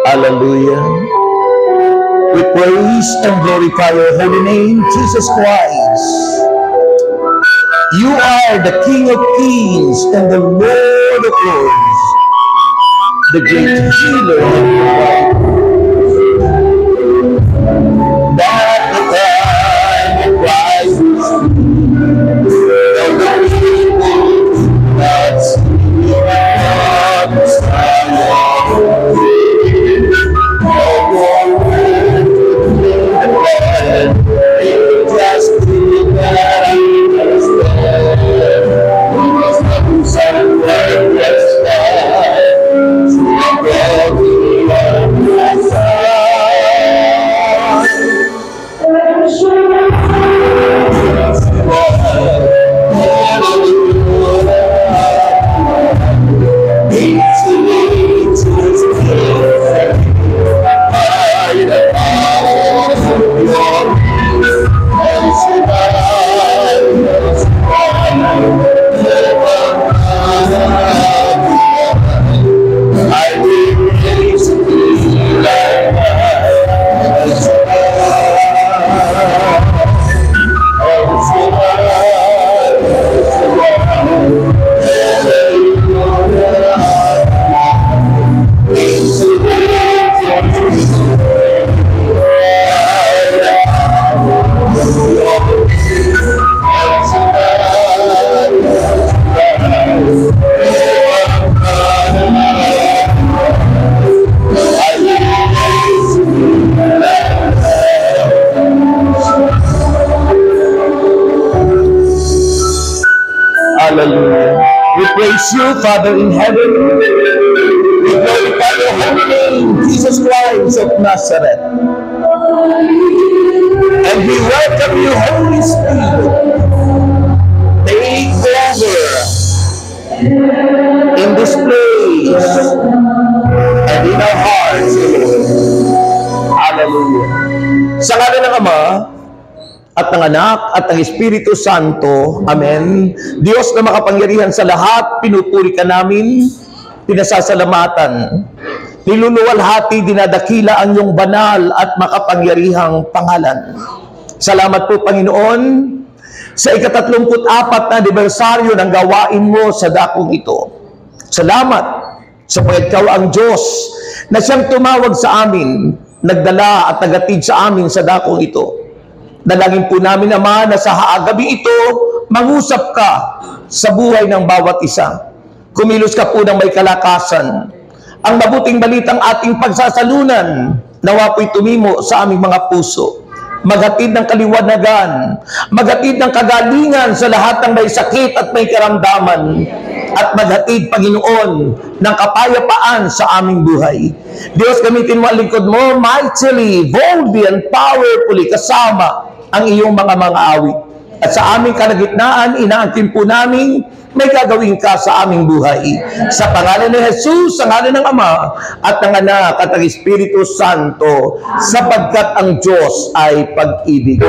Hallelujah. We praise and glorify your holy name, Jesus Christ. You are the King of Kings and the Lord of Lords, the great healer of the life. That the time of Christ of the people that see God stand on no more it just be that I understand. We must not somewhere rest that to God we are blessed. Hallelujah. We praise you, Father in heaven. We glorify your holy name, Jesus Christ of Nazareth. And we welcome you, Holy Spirit. Take over in this place and in our hearts. Hallelujah. Sa ngalan ng Ama, at ng Anak, at ng Espiritu Santo. Amen. Diyos na makapangyarihan sa lahat, pinupuri ka namin, pinasasalamatan. Niluluwalhati, dinadakila ang iyong banal at makapangyarihang pangalan. Salamat po, Panginoon, sa ika-34 na anibersaryo ng gawain mo sa dakong ito. Salamat sapagkat ikaw ang Diyos na siyang tumawag sa amin, nagdala at nagatid sa amin sa dakong ito. Dalangin po namin, Ama, na sa gabi ito, mangusap ka sa buhay ng bawat isa. Kumilos ka po ng may kalakasan. Ang mabuting balitang ating pagsasalunan, nawa po'y tumimo sa aming mga puso. Maghatid ng kaliwanagan, maghatid ng kagalingan sa lahat ng may sakit at may karamdaman, at maghatid, Panginoon, ng kapayapaan sa aming buhay. Diyos, gamitin mo ang lingkod mo mightily, boldly, and powerfully kasama ang iyong mga awit. At sa aming kalagitnaan, inaangkin po namin, may gagawin ka sa aming buhay. Sa pangalan ni Jesus, sa ngalan ng Ama, at ng Anak, at ng Espiritu Santo, sapagkat ang Diyos ay pag-ibig.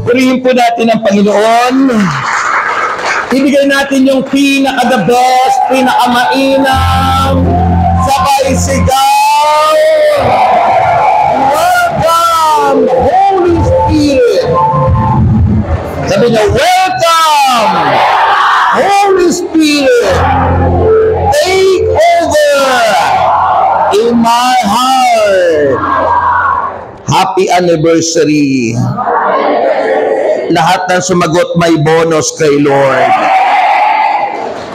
Purihin po natin ang Panginoon. Ibigay natin yung pinaka-the best, pinaka-mainam, sabay sigaw. Welcome, Holy Spirit. Sabi niyo, welcome, Holy Spirit. Take over in my heart. Happy anniversary. Lahat ng sumagot may bonus kay Lord.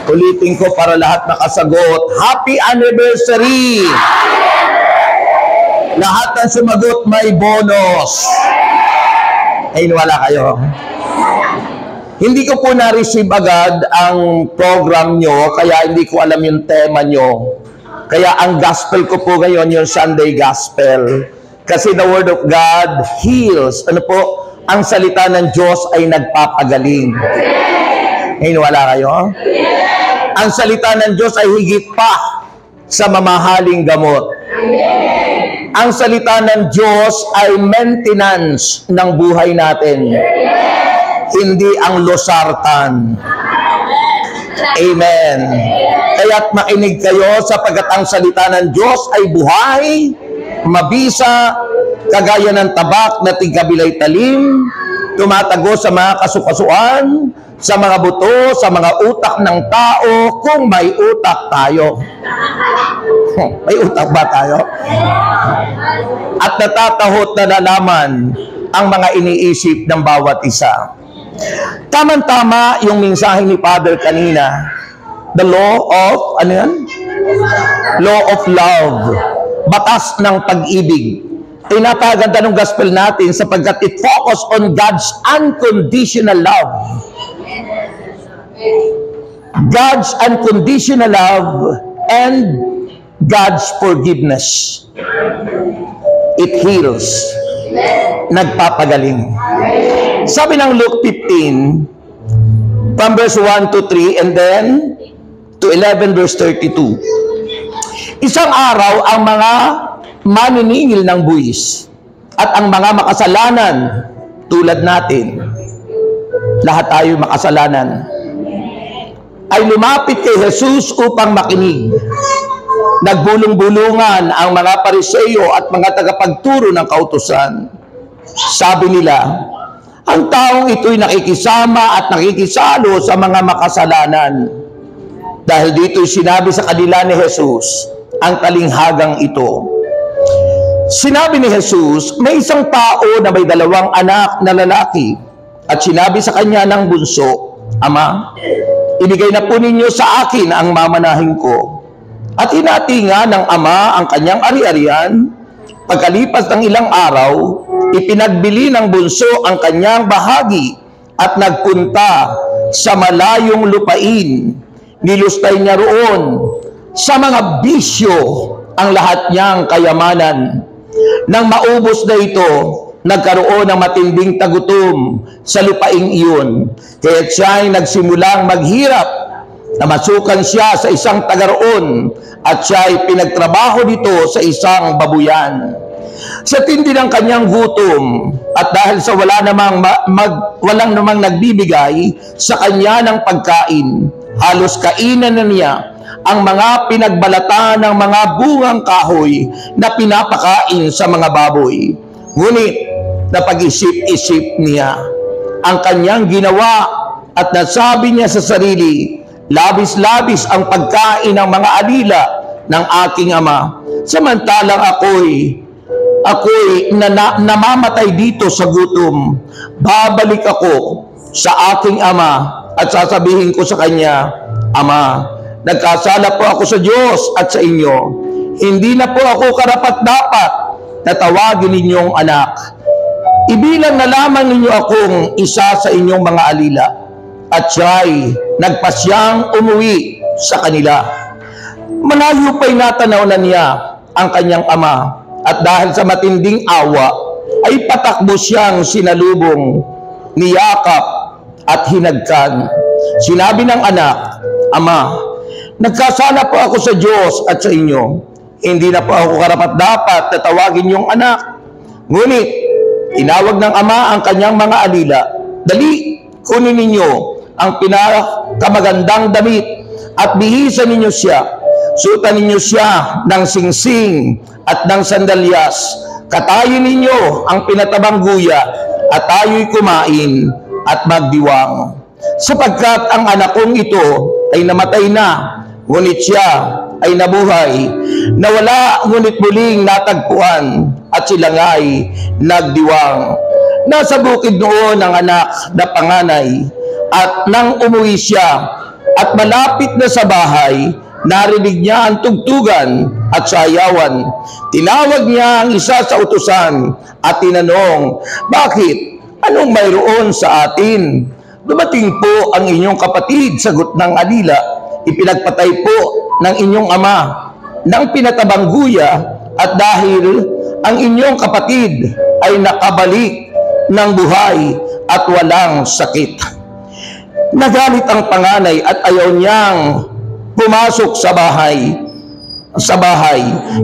Ulitin ko para lahat nakasagot. Happy anniversary! Lahat ng sumagot may bonus. Ay, wala kayo. Hindi ko po na-receive agad ang program nyo, kaya hindi ko alam yung tema nyo. Kaya ang gospel ko po ngayon, yung Sunday Gospel. Kasi the Word of God heals. Ano po? Ang salita ng Diyos ay nagpapagaling. Ngayon, wala kayo? Ang salita ng Diyos ay higit pa sa mamahaling gamot. Ang salita ng Diyos ay maintenance ng buhay natin. Hindi ang losartan. Amen. Kaya't makinig kayo sapagkat ang salita ng Diyos ay buhay, mabisa, kagaya ng tabak na tigkabilay talim, tumatago sa mga kasukasuan, sa mga buto, sa mga utak ng tao, kung may utak tayo. May utak ba tayo? At natatahot na nalaman ang mga iniisip ng bawat isa. Tama-tama yung mensahe ni Father kanina. The law of, ano yan? Law of love. Batas ng pag-ibig. Ay napaganda ng gospel natin sapagkat it focus on God's unconditional love. God's unconditional love and God's forgiveness. It heals. Nagpapagaling. Sabi ng Luke 15, from verse 1 to 3, and then to 11 verse 32. Isang araw, ang mga maniningil ng buwis at ang mga makasalanan tulad natin, lahat tayo makasalanan, ay lumapit kay Jesus upang makinig. Nagbulong-bulungan ang mga Pariseo at mga tagapagturo ng kautusan. Sabi nila, ang taong ito'y nakikisama at nakikisalo sa mga makasalanan. Dahil dito'y sinabi sa kanila ni Jesus ang talinghagang ito. Sinabi ni Jesus, may isang tao na may 2 anak na lalaki at sinabi sa kanya ng bunso, Ama, ibigay na po ninyo sa akin ang mamanahin ko. At hinati nga ng ama ang kanyang ari-arian. Pagkalipas ng ilang araw, ipinagbili ng bunso ang kanyang bahagi at nagpunta sa malayong lupain. Nilustay niya roon sa mga bisyo ang lahat niyang kayamanan. Nang maubos na ito, nagkaroon ng matinding tagutom sa lupaing iyon. Kaya siya'y nagsimulang maghirap, namasukan siya sa isang taga-roon at siya'y pinagtrabaho dito sa isang babuyan. Sa tindi ng kanyang gutom at dahil sa walang namang nagbibigay sa kanya ng pagkain, halos kainan na niya ang mga pinagbalatan ng mga bungang kahoy na pinapakain sa mga baboy. Ngunit napag-isip-isip niya ang kanyang ginawa at nasabi niya sa sarili, labis-labis ang pagkain ng mga alila ng aking ama, samantalang ako'y namamatay dito sa gutom. Babalik ako sa aking ama at sasabihin ko sa kanya, Ama, nagkasala po ako sa Diyos at sa inyo. Hindi na po ako karapat-dapat na tawagin ninyong anak. Ibilang na lamang ninyo akong isa sa inyong mga alila. At siya'y nagpasyang umuwi sa kanila. Malayo pa'y natanaw na niya ang kanyang ama, at dahil sa matinding awa, ay patakbo siyang sinalubong, niyakap at hinagkan. Sinabi ng anak, "Ama, nagkasala po ako sa Diyos at sa inyo. Hindi na po ako karapat-dapat na tawagin yung anak." Ngunit, tinawag ng ama ang kanyang mga alila. "Dali, kunin ninyo ang pinakamagandang damit at bihisan ninyo siya. Suotan ninyo siya ng singsing at ng sandalyas. Katayin ninyo ang pinatabang guya at tayo'y kumain at magdiwang. Sapagkat ang anak kong ito ay namatay na, ngunit siya ay nabuhay. Nawala, ngunit muling natagpuan, at sila nga'y nagdiwang." Nasa bukid noon ang anak na panganay, at nang umuwi siya at malapit na sa bahay, narinig niya ang tugtugan at sayawan. Tinawag niya ang isa sa utusan at tinanong, "Bakit? Anong mayroon sa atin?" "Dumating po ang inyong kapatid," sagot ng alila. "Ipinagpatay po ng inyong ama ng pinatabang guya, at dahil ang inyong kapatid ay nakabalik ng buhay at walang sakit." Nagalit ang panganay at ayaw niyang pumasok sa bahay.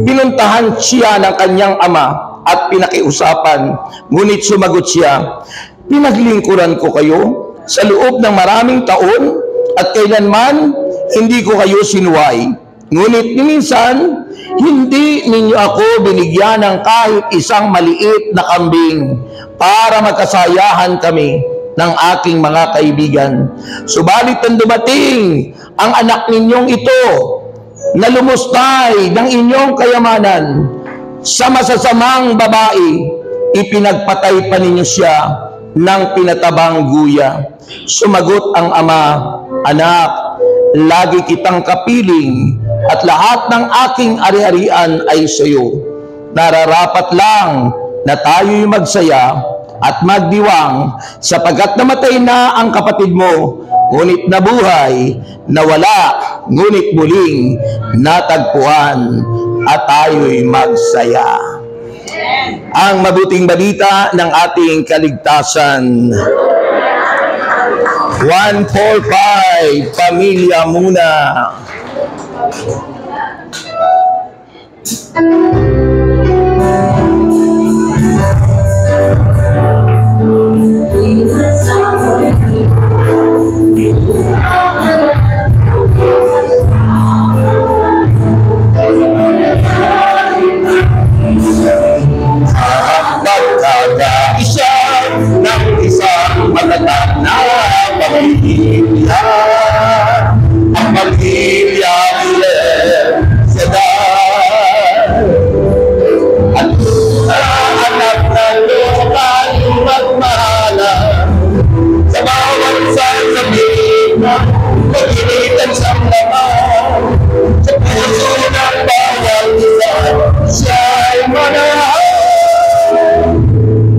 Pinuntahan siya ng kanyang ama at pinakiusapan. Ngunit sumagot siya, "Pinaglingkuran ko kayo sa loob ng maraming taon at kailanman hindi ko kayo sinuway. Ngunit minsan, hindi ninyo ako binigyan ng kahit isang maliit na kambing para magkasayahan kami ng aking mga kaibigan. Subalit nang dumating ang anak ninyong ito na lumustay ng inyong kayamanan sa masasamang babae, ipinagpatay pa ninyo siya ng pinatabang guya." Sumagot ang ama, "Anak, lagi kitang kapiling at lahat ng aking ari-arian ay sa iyo. Nararapat lang na tayo'y magsaya at magdiwang, sapagkat namatay na ang kapatid mo, ngunit nabuhay, nawala, ngunit muling natagpuan, at tayo'y magsaya." Ang mabuting balita ng ating kaligtasan. 145, pamilya muna. Pagkakaisa ng isang matatag na pamilya, ang pamilya nila sa at sa anak na lokal magmahalan sa bawat sasabihin na pag-initan sa laman, sa puso ng bawat isa siya'y manahal.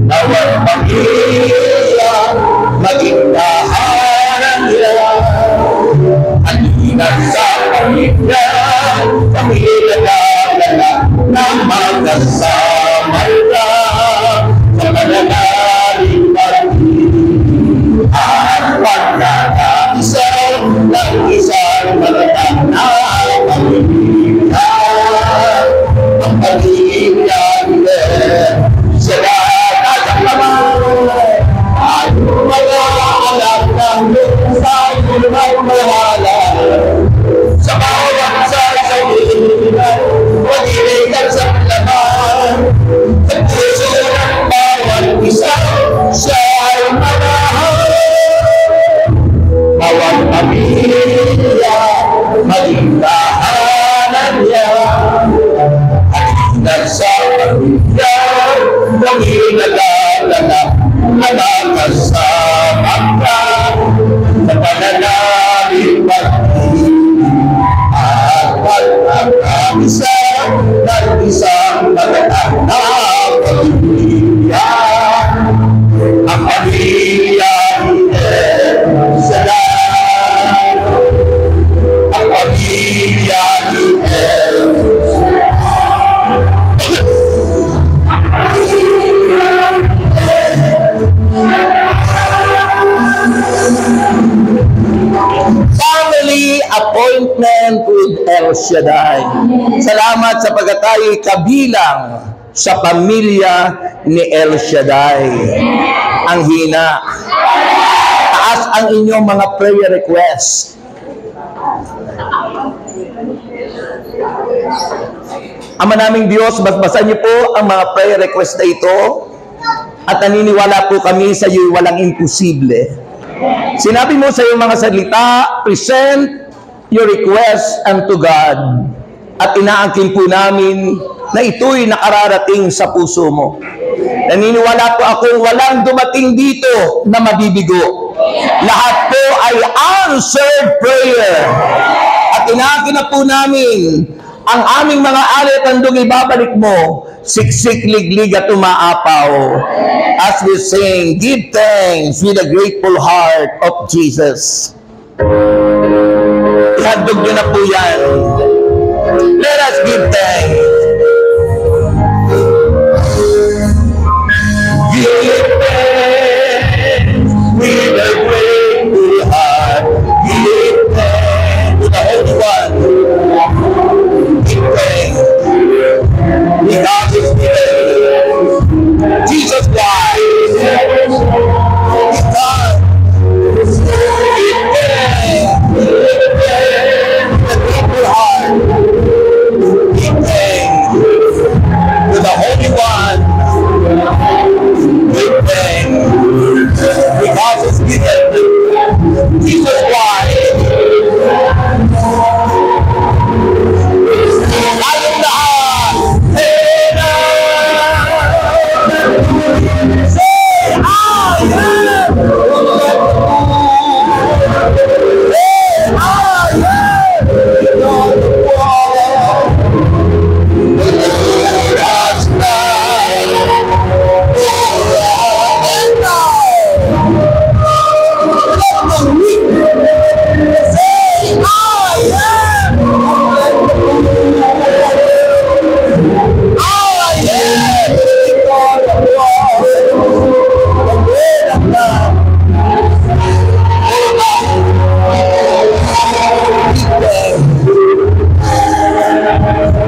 Bawat pamilya maging tahanan nila, at ingat sa pamilya, pamilya na magkasama nila sa mananaling pag-ibig at pagkakaisa ng isang matatag na pamilya. Ang pamilya nila sa lahat ng laman at mga anak ng lungsay magmahalan sa bawat sasabihin mag-initan sa laman, sa puso ng bawat isa siya ay manahal. Bawat pamilya maging tahanan niya, at ingat sa pamilya pag-inalala na nakasama ka sa pananalig pag-ibig Isang magandang na pamilya, ang pamilya ni El Shaddai, ang pamilya ni El Family appointment with El Shaddai. Salamat sa pagkatayo'y kabilang sa pamilya ni El Shaddai. Ang hina. Taas ang inyong mga prayer request. Ama naming Diyos, basbasan niyo po ang mga prayer request na ito at naniniwala po kami sa iyo'y walang imposible. Sinabi mo sa iyong mga salita, present your request unto God. At inaangkin po namin na ito'y nakararating sa puso mo. Naniniwala po akong walang dumating dito na mabibigo. Lahat po ay answered prayer. At inaangkin na po namin ang aming mga alit-andong ibabalik mo, siksik, liglig at umaapaw. As we sing, give thanks with a grateful heart of Jesus. Ihandog nyo na po yan. Let us give thanks. Give thanks with a grateful heart. Give thanks to the Holy One. Give thanks. Because it's Jesus Christ. God. Give thanks. Give thanks with a grateful heart. Give thanks to the Holy One. Give thanks because it's given Jesus Christ. Tayong lahat. Say, I am. Say, I am. God's light. And now. Let the weak say, I am. I am.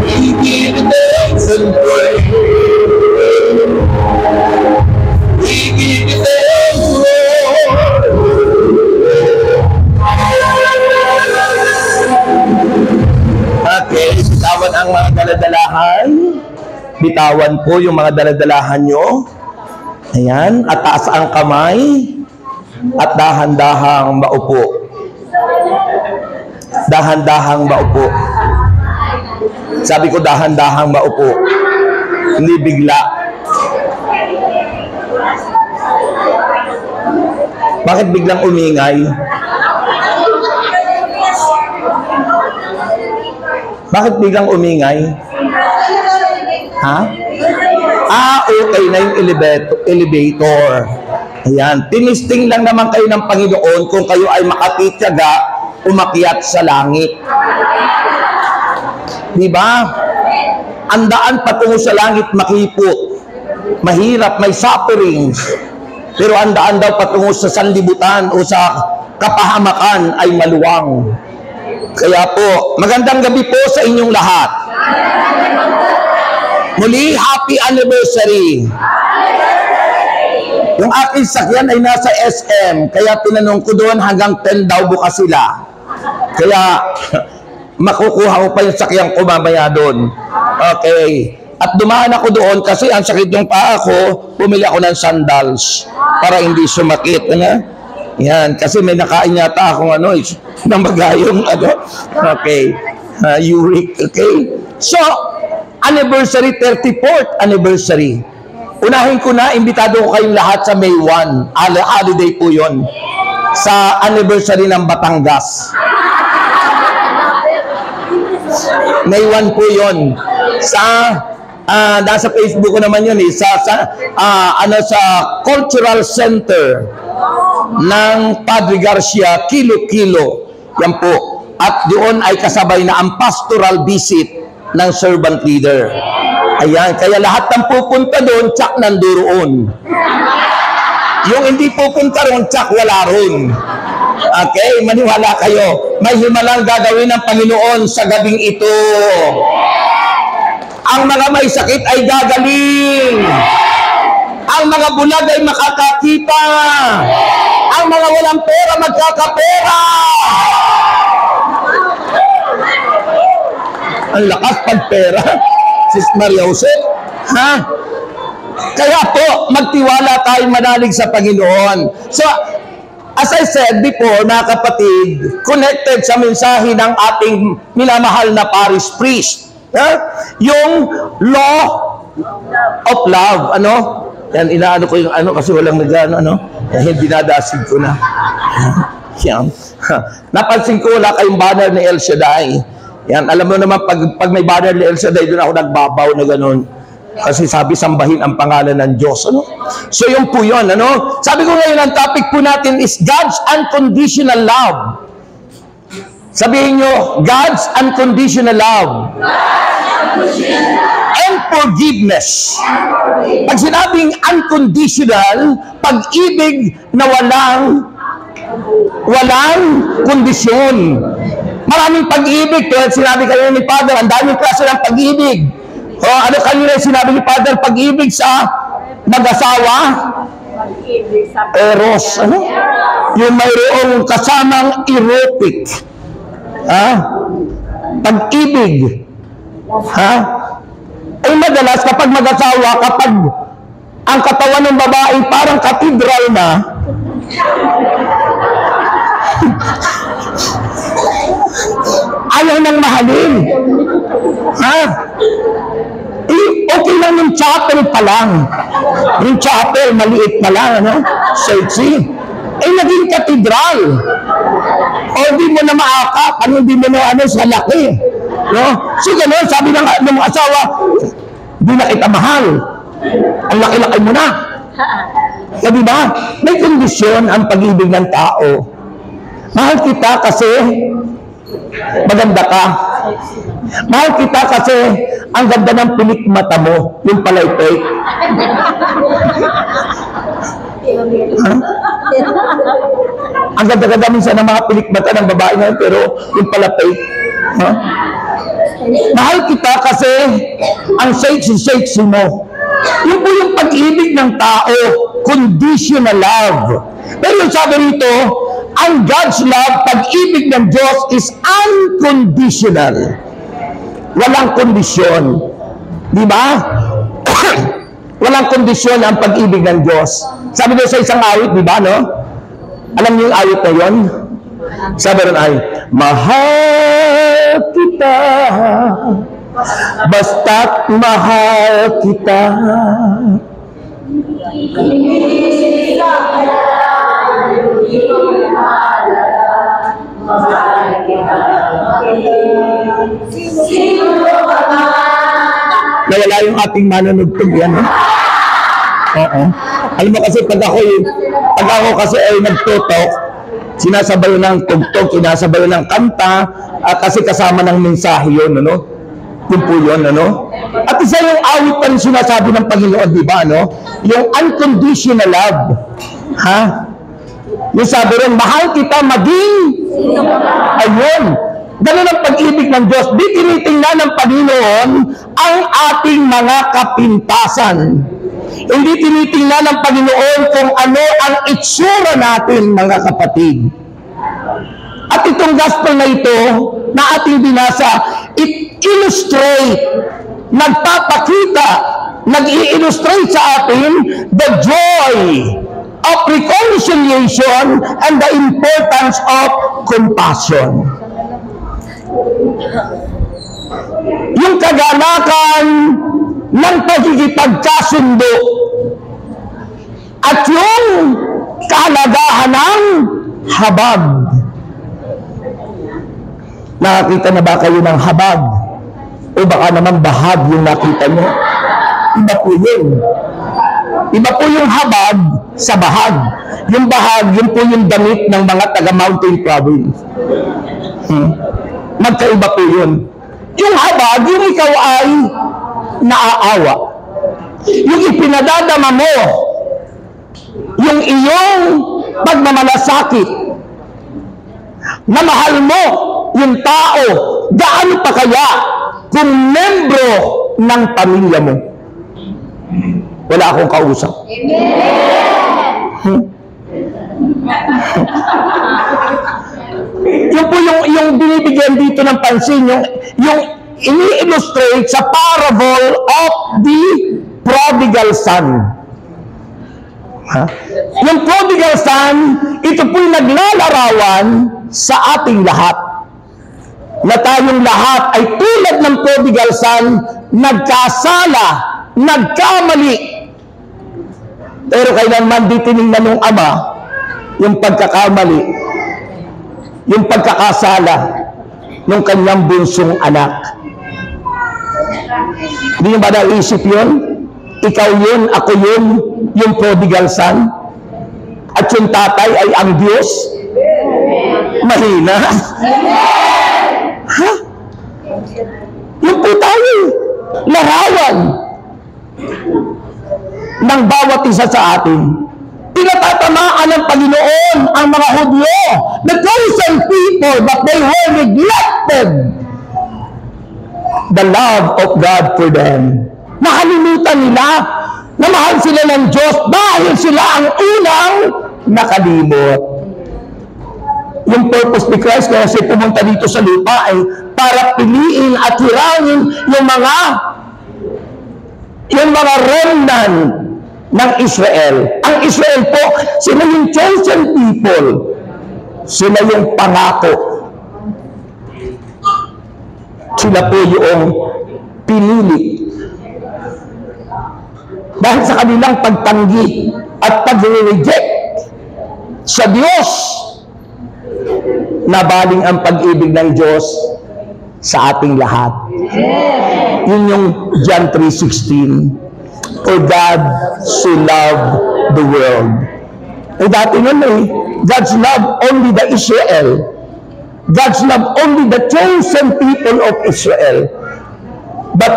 We give thanks and praise. We give you thanks, Lord. Okay, bitawan ang mga daladalahan. Bitawan po yung mga daladalahan nyo. Ayan, at taas ang kamay. At dahan-dahang maupo. Dahan-dahang maupo. Sabi ko dahan-dahang maupo. Hindi bigla. Bakit biglang umingay? Bakit biglang umingay? Ha? Okay na yung elevator. Ayan. Tinisting lang naman kayo ng Panginoon kung kayo ay makatityaga, umakyat sa langit. Diba? Ang daan patungo sa langit makipot. Mahirap, may sufferings. Pero ang daan daw patungo sa sanlibutan o sa kapahamakan ay maluwang. Kaya po, magandang gabi po sa inyong lahat. Muli, happy anniversary. Yung aking sakyan ay nasa SM, kaya tinanong ko doon hanggang 10 daw bukas sila. Kaya makukuha ko pa yung sakyan ko mamaya doon. Okay. At dumaan ako doon kasi ang sakit yung paa ko, bumili ako ng sandals para hindi sumakit. Ano? Yan, kasi may nakain yata akong namagayong Okay. Uric, okay? So, anniversary, 34th anniversary. Unahin ko na, imbitado ko kayong lahat sa May 1. Holiday po yon. Sa anniversary ng Batangas. May 1 po yun. Nasa Facebook ko naman yun sa Cultural Center ng Padre Garcia, Kilo-Kilo. Yan po. At doon ay kasabay na ang pastoral visit ng servant leader. Ayan, kaya lahat ng pupunta doon, tsak nanduroon. Yung hindi pupunta roon, tsak wala roon. Okay, maniwala kayo. May himalang gagawin ng Panginoon sa gabing ito. Ang mga may sakit ay gagaling. Ang mga bulag ay makakakita. Ang mga walang pera magkakapera. Ang lakas pagpera, Sis Maria Jose. Ha? Kaya po, magtiwala tayo manalig sa Panginoon. So, as I said before, mga kapatid, connected sa mensahe ng ating minamahal na parish priest. Yung law of love. Yan, inaano ko yung kasi walang nagano, Yan, dinadasid ko na. Yan. Napansin ko wala kayong banner ni El Shaddai. Yan, alam mo naman, pag may banner ni El Shaddai, doon ako nagbabaw na ganun. Kasi sabi, sambahin ang pangalan ng Diyos. So, yun po yun. Sabi ko ngayon, ang topic po natin is God's unconditional love. Sabihin nyo, God's unconditional love. And forgiveness. Pag sinabing unconditional, pag-ibig na walang kondisyon. Maraming pag-ibig. Kaya sinabi kayo ni Father, ang daming klase ng pag-ibig. Ano kanina sinabi ni Father, pag-ibig sa mag-asawa? Pag-ibig sa eros. Yung mayroong kasamang erotic. Pag-ibig. Ay madalas kapag mag-asawa, kapag ang katawan ng babae parang katedral na, ayaw nang mahalin. Okay lang yung chapel pa lang. Yung chapel, maliit pa lang, Sexy. Naging katedral. O di mo na maakap, di mo na sa laki. So gano'n, sabi ng asawa, di na kita mahal. Ang laki-laki mo na. Sabi ba? May kondisyon ang pag-ibig ng tao. Mahal kita kasi maganda ka. Mahal kita kasi ang ganda ng pilik mata mo. Yung palay fake. Ang ganda-ganda minsan ng mga pilik mata ng babae ngayon, pero yung pala fake. Mahal kita kasi ang sexy mo. Yun po yung pag-ibig ng tao. Conditional love. Pero yung sabi rito, ang God's love, pag-ibig ng Diyos is unconditional. Walang kondisyon. Di ba? Walang kondisyon ang pag-ibig ng Diyos. Sabi doon sa isang awit, di ba, Alam niyo yung awit na yun? Sabi rin ay, mahal kita, basta't mahal kita. Nawala yung ating manunugtog yan. Oo. Alam mo kasi pag ako kasi ay nagtutok, sinasabay ng tugtog, sinasabay ng kanta, kasi kasama ng mensahe yun, Yun po yun, At isa yung awit pa rin sinasabi ng Panginoon, di ba, Yung unconditional love. Yung sabi rin, mahal kita maging, ayun, ganun ang pag-ibig ng Diyos. Di tinitingnan ng Panginoon ang ating mga kapintasan. Hindi tinitingnan ng Panginoon kung ano ang itsura natin, mga kapatid. At itong gospel na ito, na ating binasa, it illustrate, nagpapakita, nag-i-illustrate sa atin the joy of reconciliation and the importance of compassion. Yung kagalakan ng pagkikipagkasundo at yung kahalagahan ng habag. Nakakita na ba kayo ng habag? O baka naman bahag yung nakita mo. Iba po yun. Iba po yung habag sa bahag. Yung bahag, yun po yung damit ng mga taga-mountain province. Magkaiba po yun. Yung habag, yung ikaw ay naaawa. Yung ipinadadama mo, yung iyong pagmamalasakit, na mahal mo yung tao, gaano pa kaya kung membro ng pamilya mo? Wala akong kausap. Yung po yung binibigyan dito ng pansin, yung ini-illustrate sa parable of the prodigal son. Yung prodigal son, ito po'y naglalarawan sa ating lahat. Na tayong lahat ay tulad ng prodigal son, nagkasala, nagkamali. Pero kailanman di tinignan ng ama yung pagkakamali, yung pagkakasala ng kanyang bunsong anak. Hindi nyo ba naisip yun? Ikaw yun, ako yun, yung prodigal son. At yung tatay ay ang Diyos. Mahina. Ha? Yung po tayo, larawan ng bawat isa sa atin. Pinatatamaan ng Panginoon ang mga Hudyo, the chosen people, but they were neglected the love of God for them. Nakalimutan nila na mahal sila ng Diyos dahil sila ang unang nakalimot. Yung purpose ni Christ kaya siya pumunta dito sa lupa ay para piliin at hirangin yung mga remnant ng Israel. Ang Israel po, sila yung chosen people. Sila yung pangako. Sila po yung pinili. Dahil sa kanilang pagtanggi at pag-reject sa Diyos, nabaling ang pag-ibig ng Diyos sa ating lahat. Yun yung John 3:16. For God so loved the world. Eh dati nun God's love only the Israel. God's love only the chosen people of Israel. But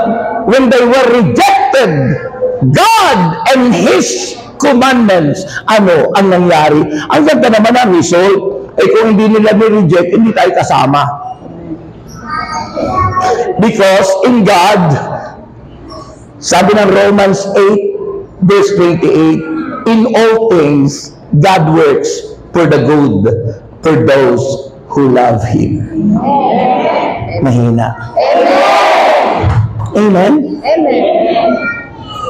when they were rejected, God and His commandments, ano ang nangyari? Ang ganda naman ang result. Eh kung hindi nila ni-reject, hindi tayo kasama. Because in God, sabi ng Romans 8, verse 28, in all things, God works for the good, for those who love Him. Mahina. Amen? Amen.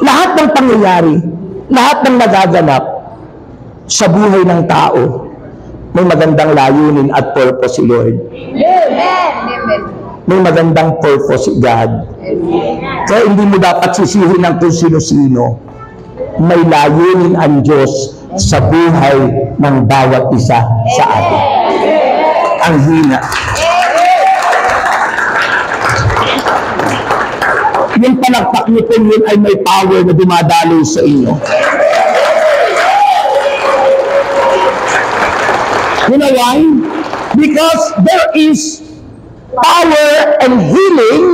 Lahat ng pangyayari, lahat ng nagaganap sa buhay ng tao, may magandang layunin at purpose si Lord. Amen. May magandang purpose si God. Kaya hindi mo dapat sisihin ng kung sino-sino. May layunin ang Diyos sa buhay ng bawat isa sa atin. Ang hina. Yung palakpak nito yun ay may power na dumadaloy sa inyo. You know why? Because there is power and healing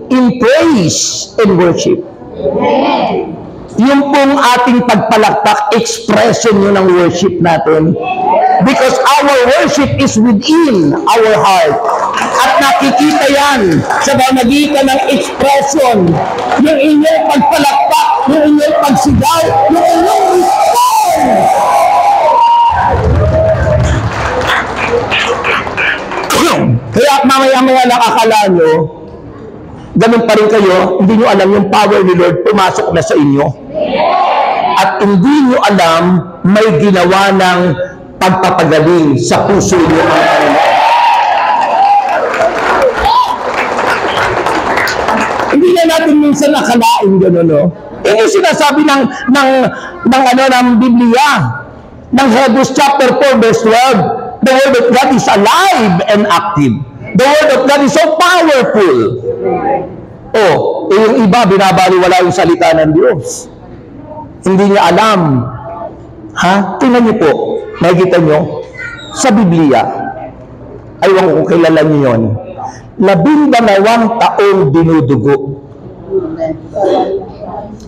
in praise and worship. Yung pong ating pagpalakpak, expression yun ng worship natin. Because our worship is within our heart. At nakikita yan sa pamagitan ng expression. Yung inyong pagpalakpak, yung inyong pagsigaw, yung inyong respond. Kaya mamaya-maya lang akala nyo, ganun pa rin kayo, hindi nyo alam yung power ni Lord pumasok na sa inyo. At hindi nyo alam, may ginawa ng pagpapagaling sa puso nyo. Hindi na natin minsan akalain gano'n, no? Yung sinasabi ng Biblia, ng Hebrews chapter 4, verse 12, the Word of God is alive and active. The Word of God is so powerful. Yung iba, binabaliwala yung salita ng Diyos. Hindi niya alam. Tingnan niyo po, makikita niyo, sa Biblia, aywan ko kung kilala niyo yun, 12 taong dinudugo.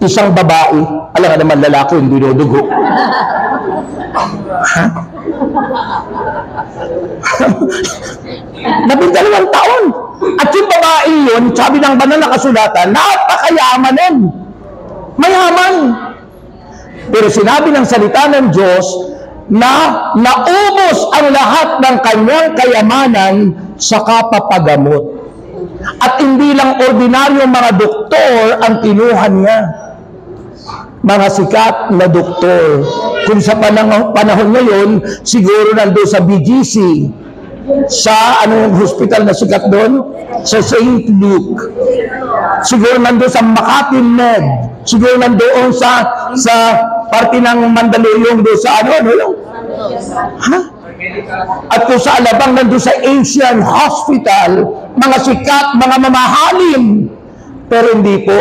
Isang babae, alam nga naman lalaki yung dinudugo. 12 taon. At yung babae yun, sabi ng banal na kasulatan, napakayaman nun. Mayaman. Pero sinabi ng salita ng Diyos na naubos ang lahat ng kanyang kayamanan sa kapapagamot. At hindi lang ordinaryong mga doktor ang kinuhan niya. Mga sikat na doktor. Kung sa panahon ngayon, siguro nandun sa BGC, sa anong hospital na sikat doon? Sa St. Luke. Siguro nandun sa Makati Med. Siguro nandun sa parte ng Mandaluyong doon sa ano yung? At kung sa Alabang nandun sa Asian Hospital, mga sikat, mga mamahalin. Pero hindi po,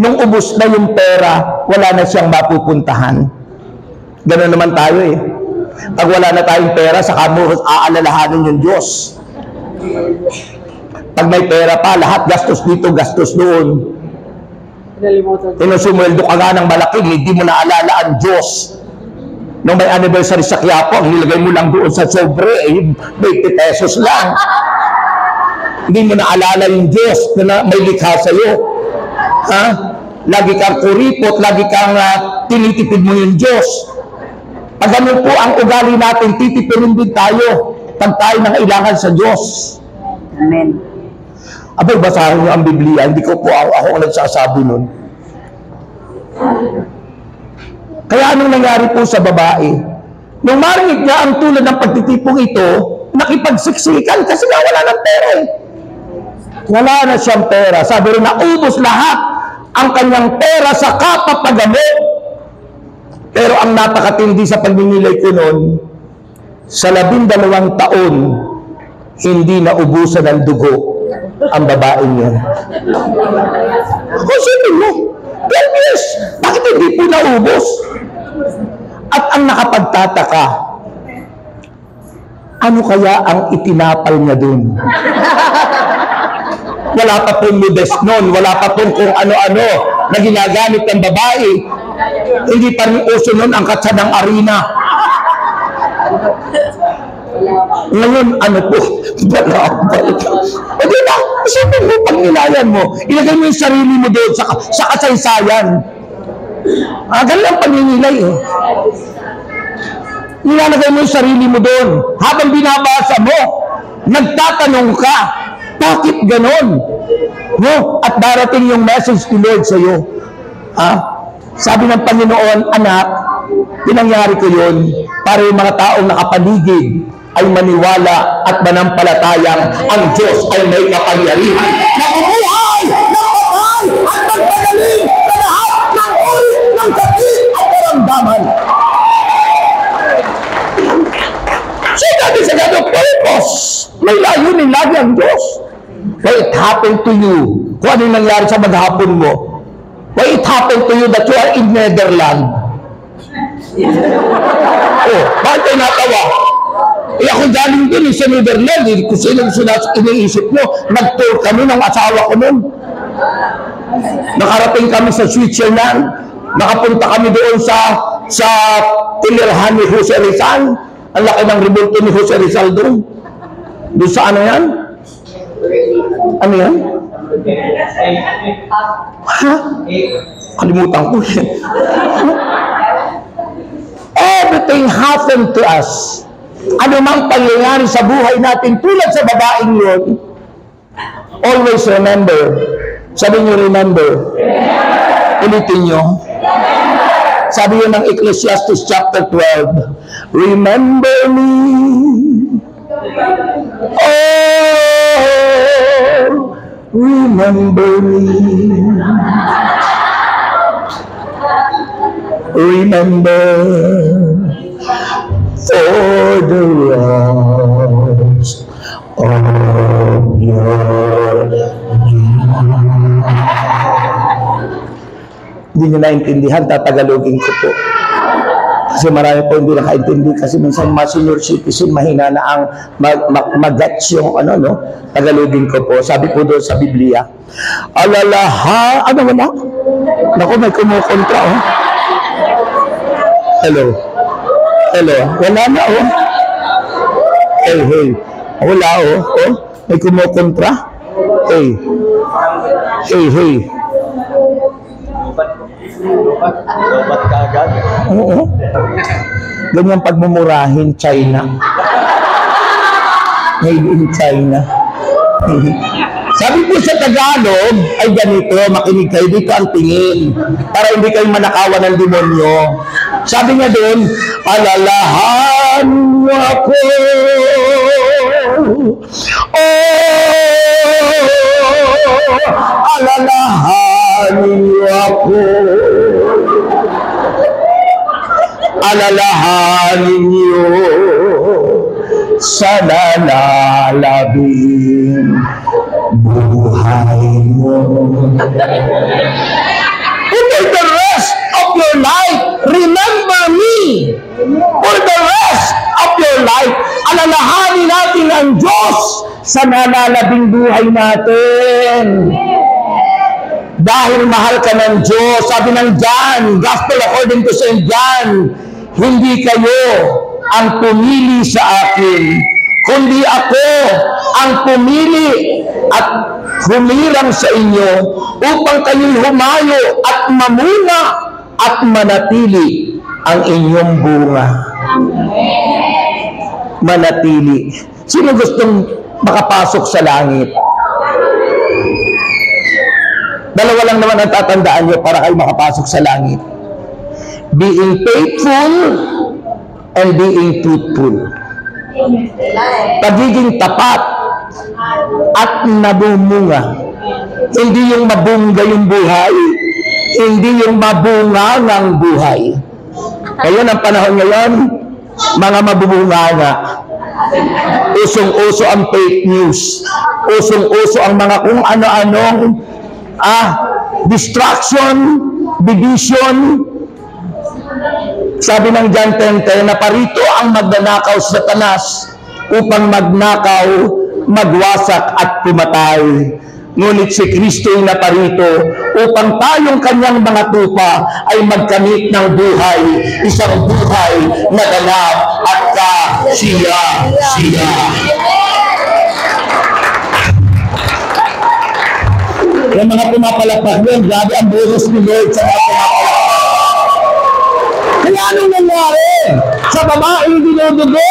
nung ubos na yung pera, wala na siyang mapupuntahan. Ganoon naman tayo eh. Pag wala na tayong pera, saka mo aalalahanin yung Diyos. Pag may pera pa, lahat gastos dito, gastos doon. Sumweldo ka nga ng malaking, hindi mo naalala ang Diyos. Nung may anniversary sa Quiapo, ang nilagay mo lang doon sa sobre, 20 pesos lang. Hindi mo naalala yung Diyos na may likha sa'yo. Lagi kang kuripot, lagi kang tinitipid mo yung Diyos. Pag ganun po ang ugali natin, titipirin din tayo pag tayo nangailangan sa Diyos. Amen. Abay, basahin niyo ang Biblia. Hindi ko po ako ang nagsasabi nun. Kaya anong nangyari po sa babae? Nung marinig niya ang tulad ng pagtitipong ito, nakipagsiksikan kasi nga wala ng pera eh. Wala na siyang pera. Sabi rin, naubos lahat ang kanyang pera sa kapapagamot. Pero ang napakatindi sa pagninilay ko noon, sa 12 taon, hindi naubusan ng dugo ang babaeng yun. Sabihin mo, 12 years, bakit hindi po naubos? At ang nakapagtataka, ano kaya ang itinapal niya dun? Wala pa pong modest nun, wala pa pong kung ano-ano na ginagamit ng babae. Hindi pa rin uso nun ang katsadang arena. Ngayon, ano po? Balabal. O diba? Isipin mo, pag nilayan mo, ilagay mo yung sarili mo doon sa kasaysayan. Ganun ang paninilay eh. Nilalagay mo yung sarili mo doon. Habang binabasa mo, nagtatanong ka, bakit ganon? No? At darating yung message ni Lord sa'yo. Sabi ng Panginoon, anak, pinangyari ko yun para yung mga taong nakapaligid ay maniwala at manampalatayang ang Diyos ay may kapangyarihan na umuhay, napatay at magpagaling sa lahat ng uri ng sakit at karamdaman. So dati sa ganong purpose, may layunin lagi ang Diyos. Why it happened to you? Kung ano yung nangyari sa maghapon mo? Why it happened to you that you are in Netherlands? Bakit kayo natawa? Ako galing din sa Netherlands. Kung sino iniisip mo, nag-tour kami ng asawa ko nun. Nakarating kami sa Switzerland. Nakapunta kami doon sa tinirhan ni Jose Rizal. Ang laki ng rebulto ni Jose Rizal doon. Doon sa ano yan? Ano yan? Kalimutan ko yan. Everything happened to us. Ano mang pangyayari sa buhay natin tulad sa babaeng yun, always remember. Sabi niyo remember. Ulitin niyo. Sabi yun ng Ecclesiastes chapter 12, remember me. Oh, remember me. Remember for the rest of your life. hindi nyo naintindihan, tatagalogin ko po. Kasi marami po hindi nakaintindi kasi minsan mga senior citizen mahina na ang mag-gets yung tagalogin ko po. Sabi po doon sa Biblia, alalaha, wala? Naku, may kumukontra, oh. Hello, wala na, oh. Hey, wala, oh. May kumukontra. Hey. Lobat ka agad. Oo. Ganyan pagmumurahin, China. Made in China. Sabi po sa Tagalog, ay ganito, makinig kayo, dito ang tingin. Para hindi kayo manakawan ng demonyo. Sabi niya doon, alalahan mo ako. Alalahanin niyo ako. Alalahanin niyo sa nalalabing buhay mo. And for the rest of your life, remember me. For the rest of your life, alalahanin natin ang Diyos sa nalalabing buhay natin. Dahil mahal ka ng Diyos, sabi ng John, Gospel according to St. John, hindi kayo ang pumili sa akin, kundi ako ang pumili at humirang sa inyo upang kayo'y humayo at mamuna at manatili ang inyong bunga. Manatili. Sino gustong makapasok sa langit? Dalawa lang naman ang tatandaan nyo para kayo makapasok sa langit. Being faithful and being truthful. Pagiging tapat at nabumunga. Hindi yung mabungga yung buhay, hindi yung mabunga ng buhay. Ngayon, ang panahon ngayon, mga mabubunga nga. Usong-uso ang fake news. Usong-uso ang mga kung ano-anong distraction, division. Sabi ng John 10:10 na parito ang magnanakaw sa Satanas upang magnakaw, magwasak at pumatay. Ngunit si Kristo'y naparito upang tayong kanyang mga tupa ay magkamit ng buhay, isang buhay na ganap at kasiya-siya. Yung mga pumapalakpak yun, grabe ang buhos ni Lord sa mga pumapalakpak. Kaya anong nangyari? Sa babaeng dinudugo?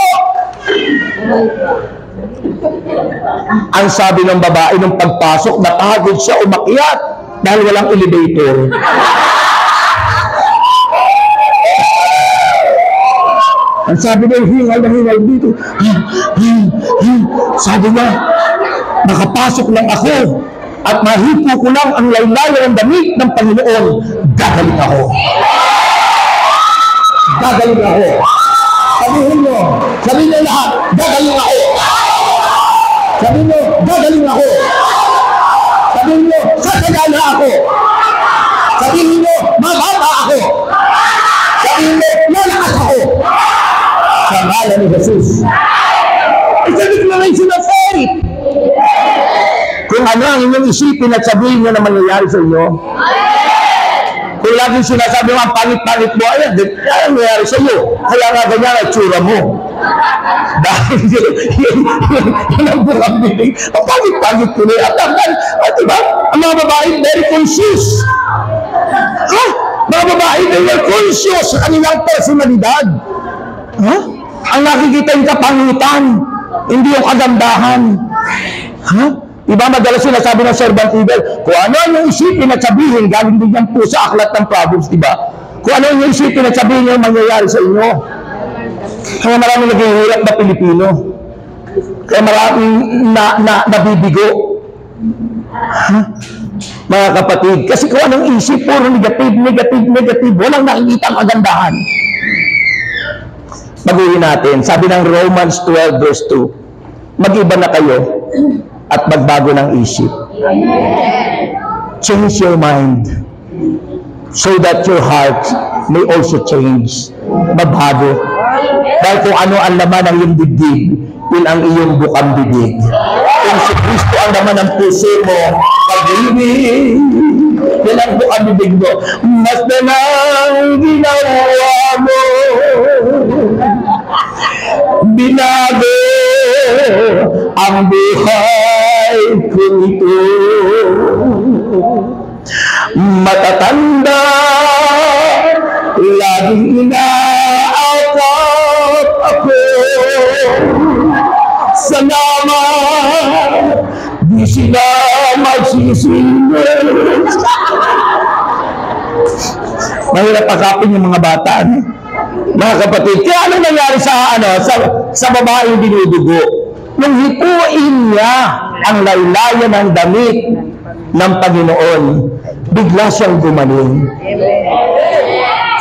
Ang sabi ng babae nung pagpasok, napagod siya umakyat dahil walang elevator. Ang sabi niya, hingal na hingal dito. Sabi niya, nakapasok lang ako at mahipo ko lang ang laylayan ng damit ng Panginoon. Gagaling ako. Gagaling ako. Sabihin mo, sabihin niyo lahat, gagaling ako. Sabihin mo, gagaling ako. Sabihin mo, sasagana ako. Sabihin mo, mababa ako. Sabihin mo, lalakas ako. Sa ngalan ni Jesus. It's a declaration of faith. Kung ano ang inyong isipin at sabihin nyo na mangyayari sa inyo. Kung laging sinasabi mo, ang pangit-pangit mo, ayan, ang nangyayari sa iyo. Kaya nga ganyan ang tsura mo. Dahil yun ang burang biling. Ang pangit-pangit ko na yung at diba? Ang mga babae, very conscious. Ha? Mga babae, they were conscious sa kanilang personalidad. Ha? Ang nakikita yung kapangitan, hindi yung kagandahan. Ha? Diba madalas sinasabi ng servant leader, kung ano yung isipin at sabihin, galing din yan po sa aklat ng Proverbs, diba? Kung ano yung isipin at sabihin yung mangyayari sa inyo. Kaya maraming naghihirap na Pilipino. Kaya maraming nabibigo. Ha? Mga kapatid, kasi kung anong isip, puro negative, walang nakikita ang kagandahan. Baguhin natin, sabi ng Romans 12 verse 2, mag-iba na kayo at magbago ng isip. Change your mind. so that your heart may also change. Mabago. Dahil kung ano ang laman ng iyong dibdib, yun ang iyong bukang bibig. Kung si Kristo ang laman ng puso mo, pag-ibig, yan ang bukang bibig mo. Mas na nang ginawa mo, binago ang buhay ko ito. Matatanda, laging inaakap ako. Salamat, di sila magsisingit. Mahirap akapin yung mga bata, ano? Mga kapatid, kaya ano nangyari sa babaeng dinudugo? Nung hipuin niya ang laylayan ng damit ng Panginoon, bigla siyang gumaling.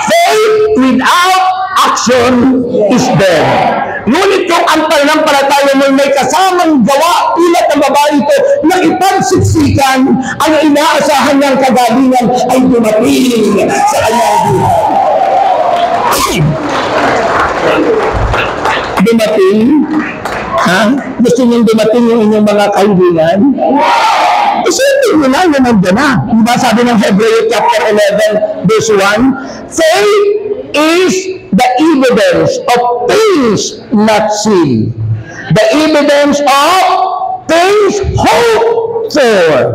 Faith without action is dead. Ngunit kung ang pananampalataya mo may kasamang gawa tulad ng babae ito na ipagsiksikan, ang inaasahan niyang kagalingan ay dumating sa kanyang buhay. Dumating? Ha? Gusto niyong dumating yung inyong mga kaibigan? Isipin mo na, yun nandiyan na. Diba sabi ng Hebrew chapter 11 verse 1, faith is the evidence of things not seen. The evidence of things hoped for.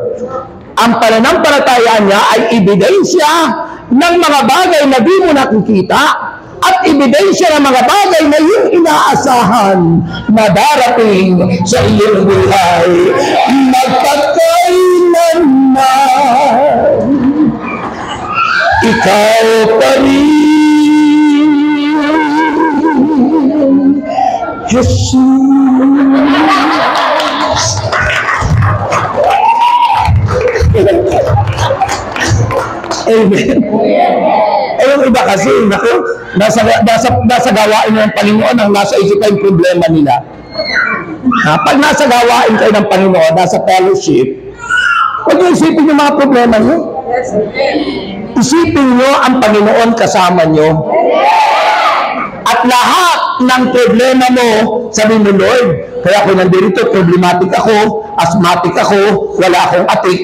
Ang pananampalataya niya ay ebidensya ng mga bagay na di mo nakikita at ebidensya ng mga bagay na yung inaasahan na darating sa iyong buhay. Magpakailanman, ikaw pa rin, Jesus. Amen. Eh, yung iba kasi, naku, nasa gawain ng Panginoon ang nasa isipan yung problema nila. Ha? Pag nasa gawain kayo ng Panginoon, nasa fellowship, huwag niyo isipin yung mga problema niyo. Isipin niyo ang Panginoon kasama niyo. At lahat ng problema mo, sabi mo, Lord, kaya ako nandito, problematic ako, asthmatic ako, wala akong atik.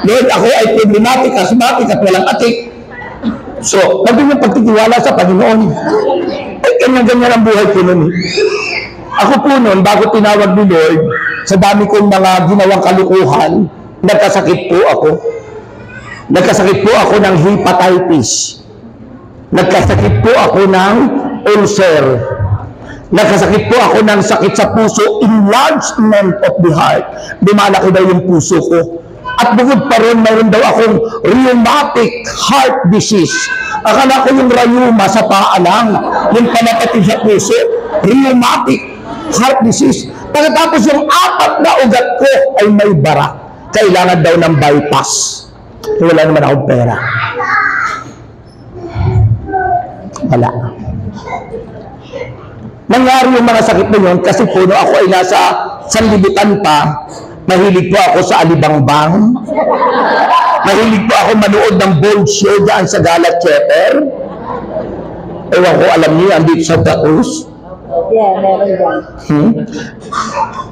Lord, ako ay problematic, asthmatic at walang atik. So, pag yung pagtitiwala sa Panginoon, ay ganyan-ganyan ang buhay ko nun. Ako po nun, bago tinawag ni Lord, sa dami kong mga ginawang kalukuhan, nagkasakit po ako. Nagkasakit po ako ng hepatitis. Nagkasakit po ako ng ulcer. Nagkasakit po ako ng sakit sa puso, enlargement of the heart. Lumalaki daw yung puso ko. At bukod pa rin, mayroon daw akong rheumatic heart disease. Akala ko yung rheuma sa paa lang, yung panapati sa puso, rheumatic heart disease. Pagkatapos yung 4 na ugat ko ay may bara. Kailangan daw ng bypass. Wala naman akong pera. Wala. Nangyari yung mga sakit na yun kasi puno ako ay nasa sanlibutan pa. Mahilig po ako sa alibangbang. Mahilig po ako manood ng bold show dyan sa Gala Theater. Ewan ko, alam niyo, andito sa Santa Cruz. Yeah, meron dyan.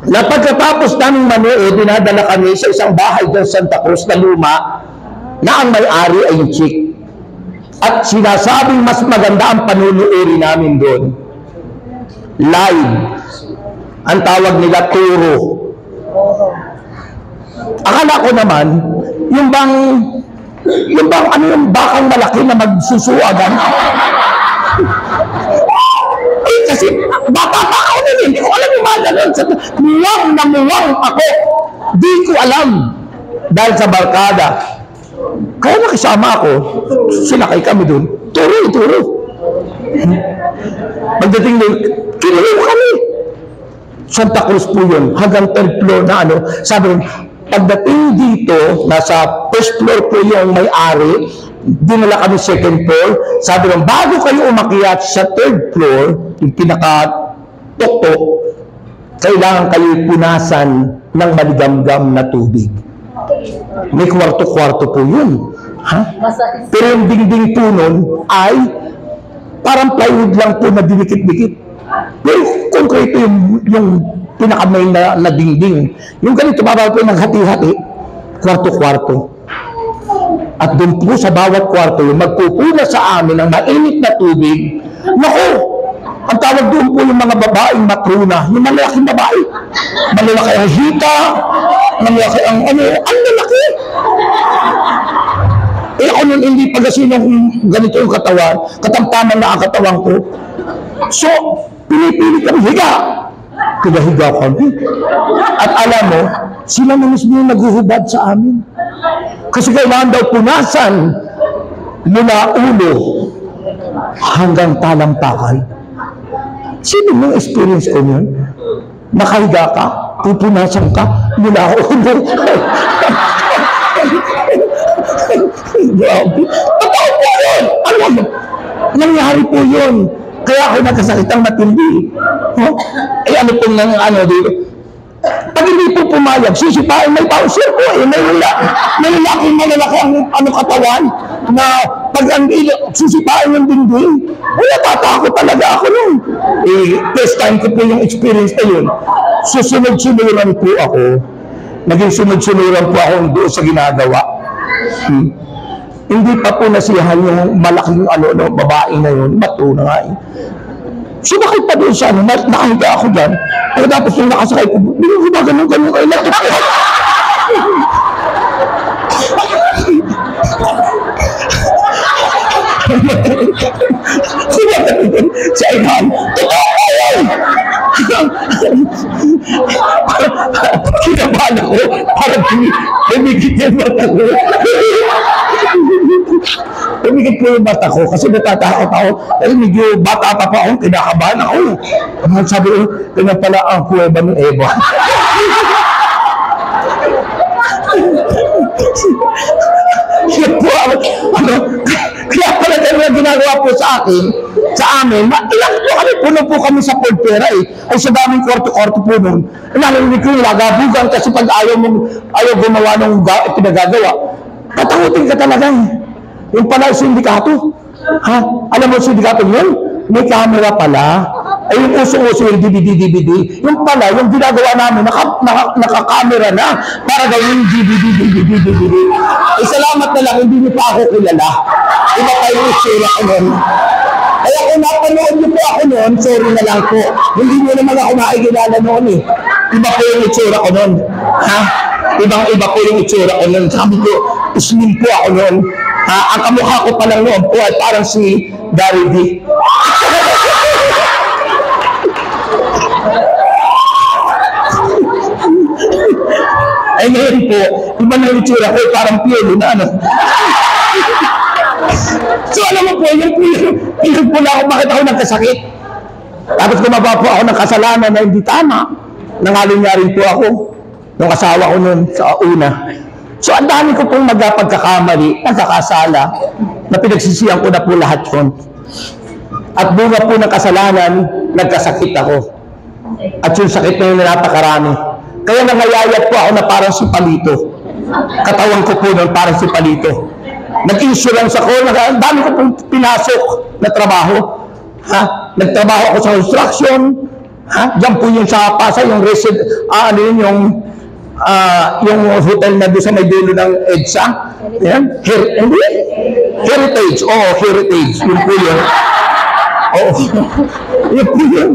Na pagkatapos naming manood, dinadala kami sa isang bahay dyan sa Santa Cruz na luma, na ang may-ari ay yung chick. At sinasabing mas maganda ang panunuuri namin doon. Live. Ang tawag nila turo. Akala ko naman, yung bang ano yung bakang malaki na magsusuagan. Eh, kasi bata pa ako nun, hindi ko alam yung mga ganun. Muwang na muwang ako. Di ko alam. Dahil sa barkada. Kaya nakisama ako, sinakay kami dun. Turo. Pagdating doon, kinulaw kami. Santa Cruz po yun, hanggang 10th floor na ano. Sabi rin, pagdating dito, nasa first floor po yung may-ari, dinala kami second floor. Sabi rin, bago kayo umakyat sa 3rd floor, yung pinaka-tuktok, kailangan kayo punasan ng maligamgam na tubig. May kwarto-kwarto po yun. Ha? Masakit. Pero yung dingding po nun ay parang plywood lang po na dinikit-dikit. Pero konkreto yung pinakamay na dingding. Yung ganito, bawal po naghati-hati, kwarto-kwarto. At doon po sa bawat kwarto, yung magpupula sa amin ng mainit na tubig. Naku! Ang tawag doon po yung mga babaeng matruna, yung malalaking babae. Malalaki ang hita, malalaki ang ang lalaki. Eh ako nun hindi pa kasi ng ganito yung katawan, katampaman na ang katawan ko. So, pinipili kami higa. Higa kami. At alam mo, sila na mismo yung naghuhubad sa amin. Kasi kailangan daw punasan mula ulo hanggang talampakan. Sino mong experience ko yun? Nakahiga ka, pupunasan ka mula ulo. Grabe. Totoo po yun. Alam mo, nangyari po yun. Kaya ako nagkasakit ang matindi. Huh? Eh ano pong dito? Pag hindi po pumayag, sisipain, may pauser po eh. May malalaki ang katawan na pag sisipain yung dingding. Wala, tatakot talaga ako nun. Eh, first time ko po yung experience na yun. Susunod-sunuran po ako. Naging sunod-sunuran po ako doon sa ginagawa. Hindi pa po nasiyahan yung malaking babae na yun. Mato na nga eh. Sumakit pa doon sa nakahiga ako dyan. Tapos yung nakasakay ko, ganun kayo natutuwa. Sa iban, totoo yun! Kinabahan ako, parang pumikit yung mata ko. Pumikit po yung mata ko kasi natatakot ako. Kasi medyo bata pa akong kinakabahan ako. Sabi ko, ganyan pala ang kuweba ng Eva. Kaya pala yung ginagawa po sa amin, ilang po kami, puno po kami sa pulpera eh. Ay sa daming kwarto-kwarto po nun. Narinig ko yung lagabugan kasi pag ayaw gumawa ng pinagagawa, patakutin ka talaga eh. Yung pala yung sindikato. Ha? Alam mo yung sindikato yun? May camera pala. Ay yung uso-uso yung DVD. Yung pala, yung ginagawa namin, naka-camera na para gawin DVD. Ay salamat na lang, hindi niyo pa ako kilala. Iba pa yung itsura ko nun. Kaya kung napanood niyo po ako noon, sorry na lang po. Hindi niyo naman ako nakikilala noon eh. Iba po yung itsura ko noon. Ha? Ibang-iba po yung itsura ko noon. Sabi ko, slim po ako noon. Ha? Ang kamukha ko pa lang noon po ay parang si Gary D. Ay ngayon po, iba na yung itsura ko, parang piyelo na ano. So alam mo po, yung pula ako, bakit ako nagkasakit? Tapos gumawa po ako ng kasalanan na hindi tama. Nangalunya rin po ako ng asawa ko noon sa una. So ang dami ko pong magpagkakamali, nagkakasala, na pinagsisiyan ko na po lahat yun. At bunga po ng kasalanan, nagkasakit ako. At yung sakit na yun na napakarami. Kaya nangayayat po ako na parang si Palito. Katawan ko po noon parang si Palito. Nag-insurance ako, ang dami ko pong pinasok na trabaho. Ha? Nagtrabaho ako sa construction. Ha? Diyan po yung sa Pasay, yung yung hotel na doon sa may dulo ng EDSA. Yan? Heritage. Oo, Heritage. Yun po yun. Oo. Yun po yun.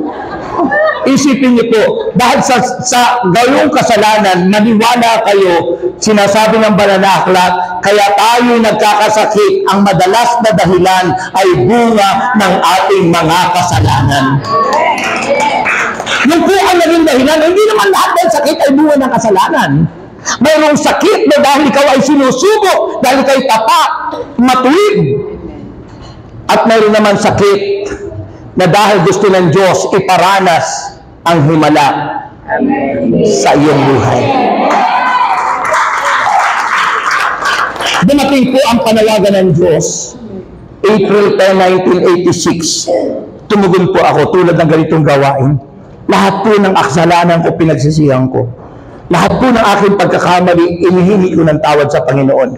Isipin niyo po, dahil sa gayong kasalanan, maniwala kayo, sinasabi ng banal na aklat, kaya tayo nagkakasakit, ang madalas na dahilan ay bunga ng ating mga kasalanan. Yung po ang naging dahilan, hindi naman lahat ng sakit ay bunga ng kasalanan. Mayroong sakit na dahil ikaw ay sinusubok, dahil ikaw ay tapat, matuwid. At mayroon naman sakit na dahil gusto ng Diyos iparanas ang himala sa iyong buhay. Dumating po ang panawagan ng Diyos, April 10, 1986. Tumugon po ako tulad ng ganitong gawain. Lahat po ng kasalanan ko pinagsisihan ko. Lahat po ng aking pagkakamali, inihingi ko ng tawad sa Panginoon.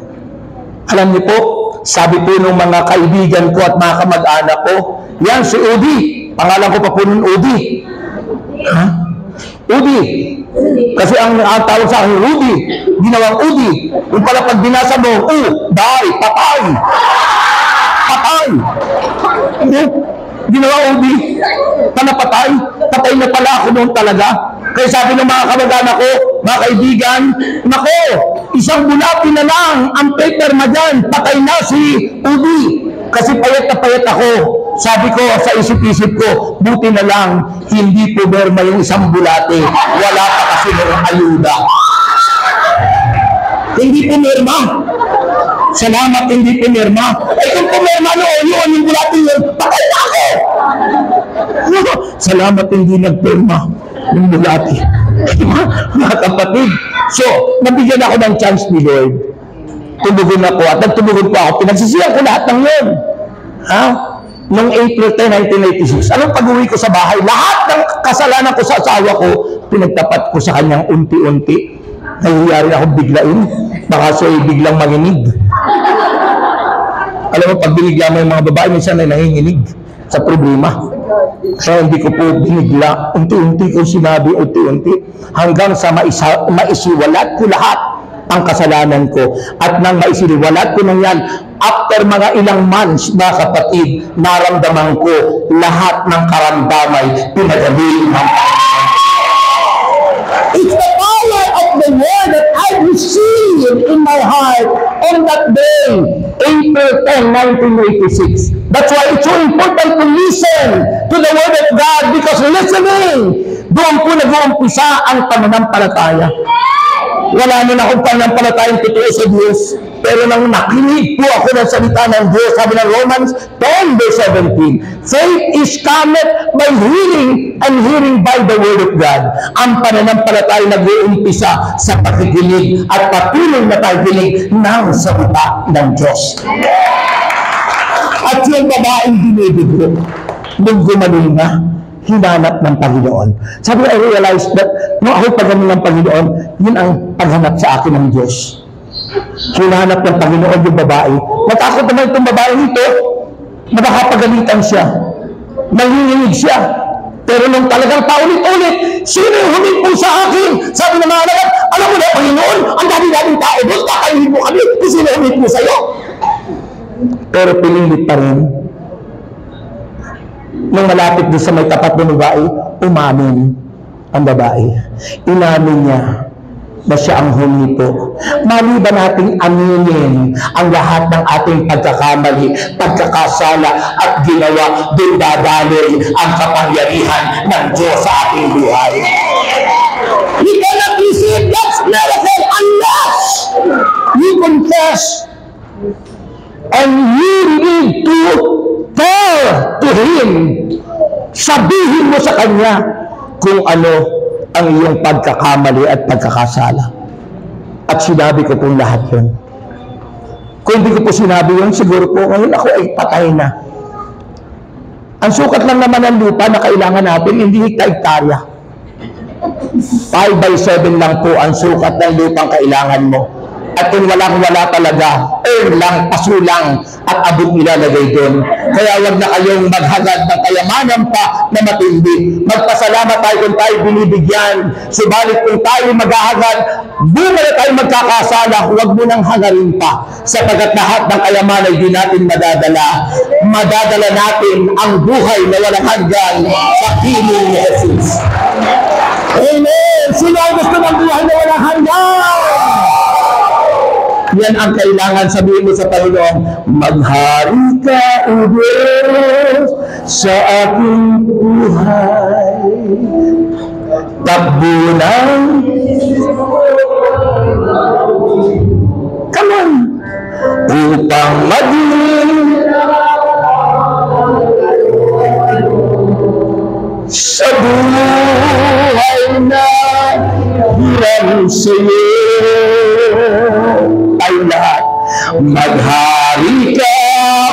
Alam niyo po, sabi po ng mga kaibigan ko at mga kamag-anak ko, yan si Udi. Pangalan ko pa po nun Udi. Ha? Udi. Kasi ang tawag sa akin, Udi. Ginawang Udi. Yung pala pag binasa mo, patay. Patay. Ginawang Udi. Panapatay. Patay na pala ako noon talaga. Kaya sabi ng mga kamag-anak ko, mga kaibigan, nako, isang bulati na lang ang paper na dyan, patay na si Udi. Kasi payat na payat ako. Sabi ko sa isip-isip ko, buti na lang, hindi pumerma yung isang bulati. Wala pa kasi ng ayuda. Hindi pumerma. Salamat, hindi pumerma. Ay kung pumerma noon, yung bulati yun, patay na ako. Salamat, hindi nagpirma yung bulati. Mga kapatid. So, nabigyan ako ng chance ni Lord. Tumugon ako at nagtumugon po ako. Pinagsisiyan ko lahat ng yun. Ha? Noong April 10, 1986. Anong pag-uwi ko sa bahay? Lahat ng kasalanan ko sa asawa ko, pinagtapat ko sa kanyang unti-unti. Nangyayari ako biglain. Baka siya'y biglang manginig. Alam mo, pag binigla mo yung mga babae, minsan ay nanginginig sa problema. Kaya hindi ko po binigla. Unti-unti ko sinabi, unti-unti. Hanggang sa maisiwalat ko lahat ang kasalanan ko. At nang maisiliwalat ko nang yan, after mga ilang months, mga kapatid, naramdaman ko lahat ng karamdamay, pinagabi ng It's the power of the word that I received in my heart on that day, April 10, 1986. That's why it's so important to listen to the word of God because listening, doon po nag-uumpisa ang pananampalataya. Wala na akong pananampalatayang totoo sa Diyos. Pero nang nakinig po ako ng salita ng Diyos, sabi ng Romans 10 verse 17, faith is cometh by hearing and hearing by the word of God. Ang pananampalataya nag-uumpisa sa pakikinig at patuloy na pakikinig ng salita ng Diyos. At yung babaeng dinidigo, nung gumaling na, hinanap ng Panginoon. Sabi ko, I realized that nung ako paghanap ng Panginoon, yun ang paghanap sa akin ng Diyos. Hinanap ng Panginoon yung babae. Natakot naman itong babae nito, nakakapagalitan siya. Nanginginig siya. Pero nung talagang paulit-ulit, sino yung huminto sa akin? Sabi ng mga anak, alam mo na, Panginoon, ang dami-daming tao doon, kakainin mo kami, kung sino huminto sa'yo. Pero pinilit pa rin. Nung malapit doon sa may tapat ng babae, umamin ang babae. Inamin niya na siya ang huminto. Maliban nating aminin ang lahat ng ating pagkakamali, pagkakasala at ginawa, doon dadaloy ang kapangyarihan ng Diyos sa ating buhay. We cannot receive God's miracle unless we confess and we need to tell to Him. Sabihin mo sa Kanya kung ano ang iyong pagkakamali at pagkakasala. At sinabi ko pong lahat yun. Kung hindi ko po sinabi yun, siguro po ngayon ako ay patay na. Ang sukat lang naman ng lupa na kailangan natin, hindi hektarya. 5 by 7 lang po ang sukat ng lupang kailangan mo. At kung walang-wala talaga, lang, pasulang, at abot ilalagay doon. Kaya wag na kayong maghagad ng kayamanan pa na matindi. Magpasalamat tayo kung tayo binibigyan. Subalit kung tayo maghahagad, doon na tayo magkakasala, huwag mo nang hagarin pa. Sapagkat lahat ng kayamanan di natin madadala. Madadala natin ang buhay na walang hanggan sa piling ni Jesus. Amen! Sino ang gusto ng buhay na walang hanggan? Yan ang kailangan sabihin mo sa Panginoon, maghari ka, O Diyos, sa aking buhay. Takbo ng come on, upang maging sa buhay na hiram sa'yo. Tayo lahat, maghari ka,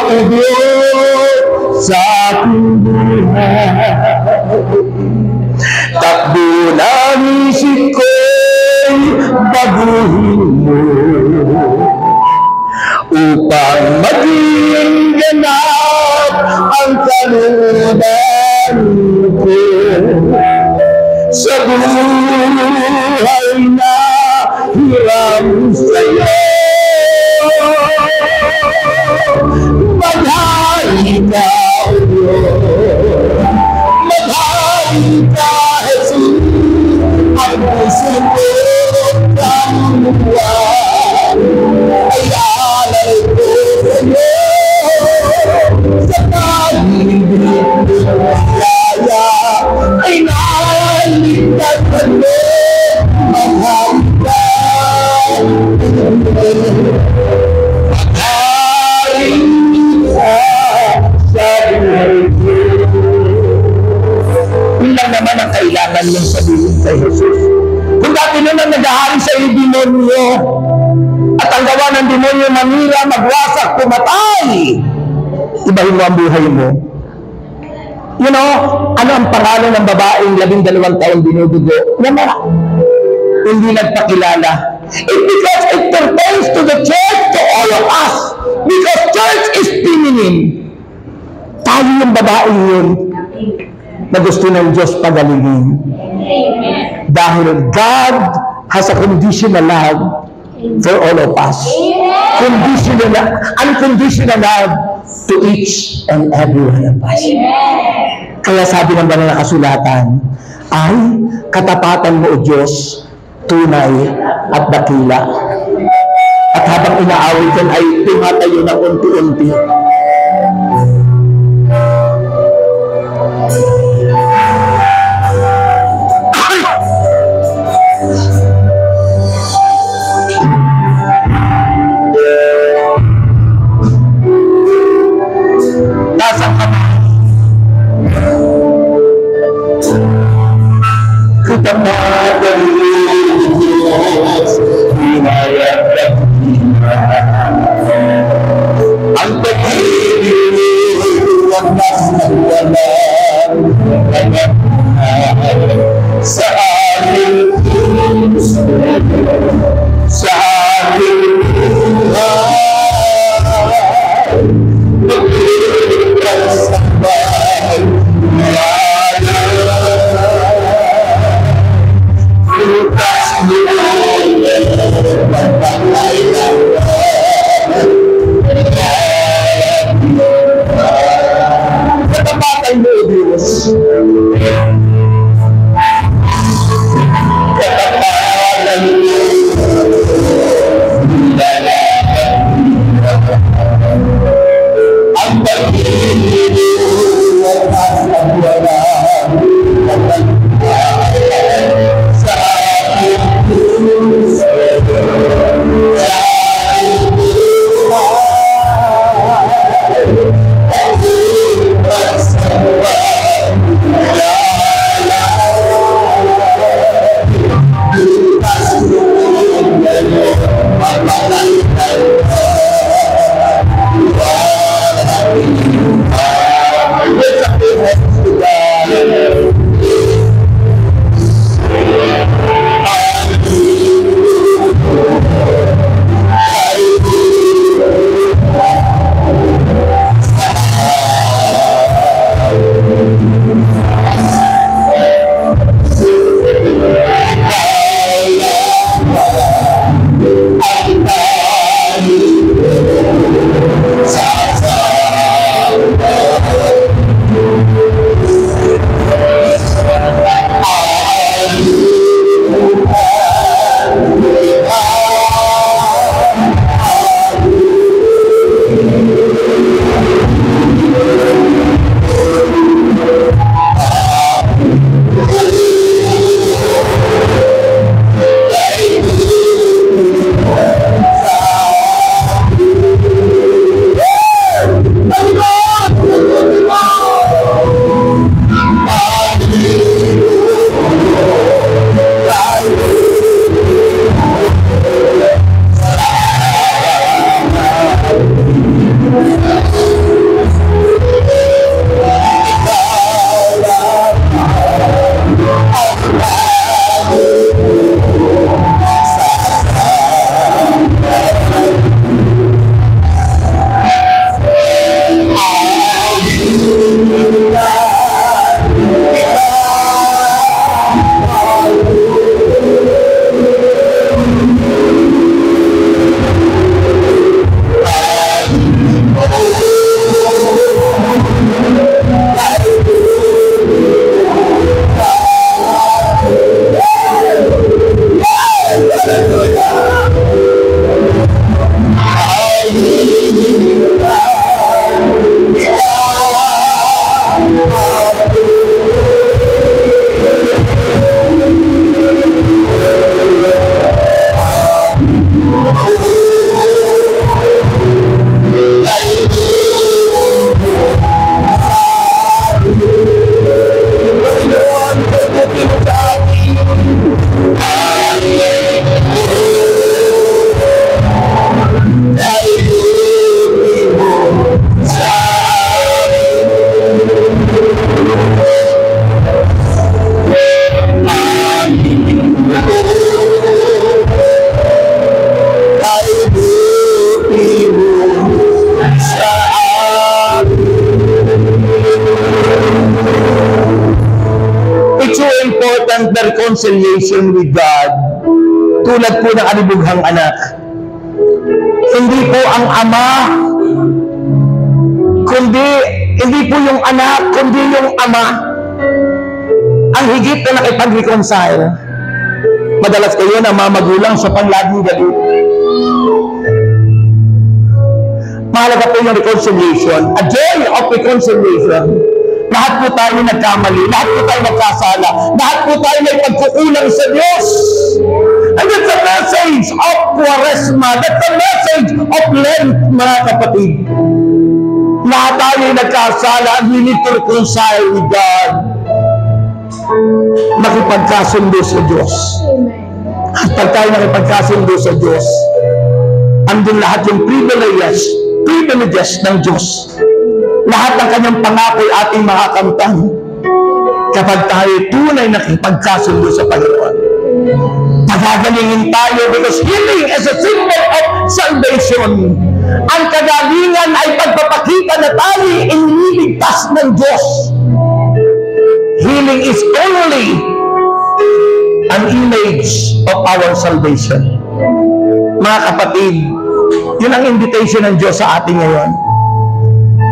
O Diyos, sa aking buhay. Takbo ng isip ko'y baguhin mo upang maging ganap ang kanunan ko sa buhay na hiram sa'yo. Maghari ka, O Diyos, maghari ka, Jesus, ang puso ko kamuhan ay alay ko sa'yo. Sa pag-ibig ng yaya ay naligtas sa'yo. Maghari ka, lang naman ang kailangan niyang sabihin kay Jesus. Kung dati nun ang naghahari sa iyo demonyo, at ang gawa ng demonyo manira, magwasak, pumatay, ibahin mo ang buhay mo. You know, ano ang pangalan ng babaeng 12 taon dinudugo? Wala. Hindi nagpakilala. It's because it pertains to the church, to all of us. Because church is feminine. Tayo yung babaeng yun na gusto ng Diyos pagalingin. Dahil God has a conditional love for all of us. Conditional, unconditional love to each and every one of us. Kaya sabi ng banal na kasulatan, ay katapatan mo, O Diyos, tunay at dakila. At habang inaawit yan ay tumatayo ng unti-unti. Nasaan ka na? Katapatan mo, Diyos, hinayang dakila. Ang pag-ibig mo, huwag nasawalan, sa aking puso, sa aking buhay, magiging sa bahay, lutas mo, pagpapay ng katapatan mo, Diyos. Katapatan mo, ang pag-ibig mo at kasagwaran sa aking puso, sa aking buhay, magiging pasaway, lutas mo, mapapalitan mo. Lift up your hands to God. reconciliation with God, tulad po ng alibughang anak. Hindi po ang ama, hindi po yung anak, kundi yung ama ang higit na nakipag-reconcile. Madalas kayo na mga magulang sa panglaging galit. Mahalaga po yung reconciliation, a joy of reconciliation. Lahat po tayo nagkamali, lahat po tayo nagkasala, lahat po tayo may pagkukulang sa Diyos. And that's the message of Quaresma, that's the message of Lent, mga kapatid. Lahat tayo nagkasala, and we need to reconcile with God. Makipagkasundo sa Diyos. At pag tayo nakipagkasundo sa Diyos, andun lahat yung privileges ng Diyos. Lahat ng kanyang pangako ay ating makakamtan kapag tayo tunay nakipagkasundo sa Panginoon. Pagagalingin tayo because healing is a symbol of salvation. Ang kagalingan ay pagpapakita na tayo iniligtas ng Diyos. Healing is only an image of our salvation. Mga kapatid, yun ang invitation ng Diyos sa atin ngayon.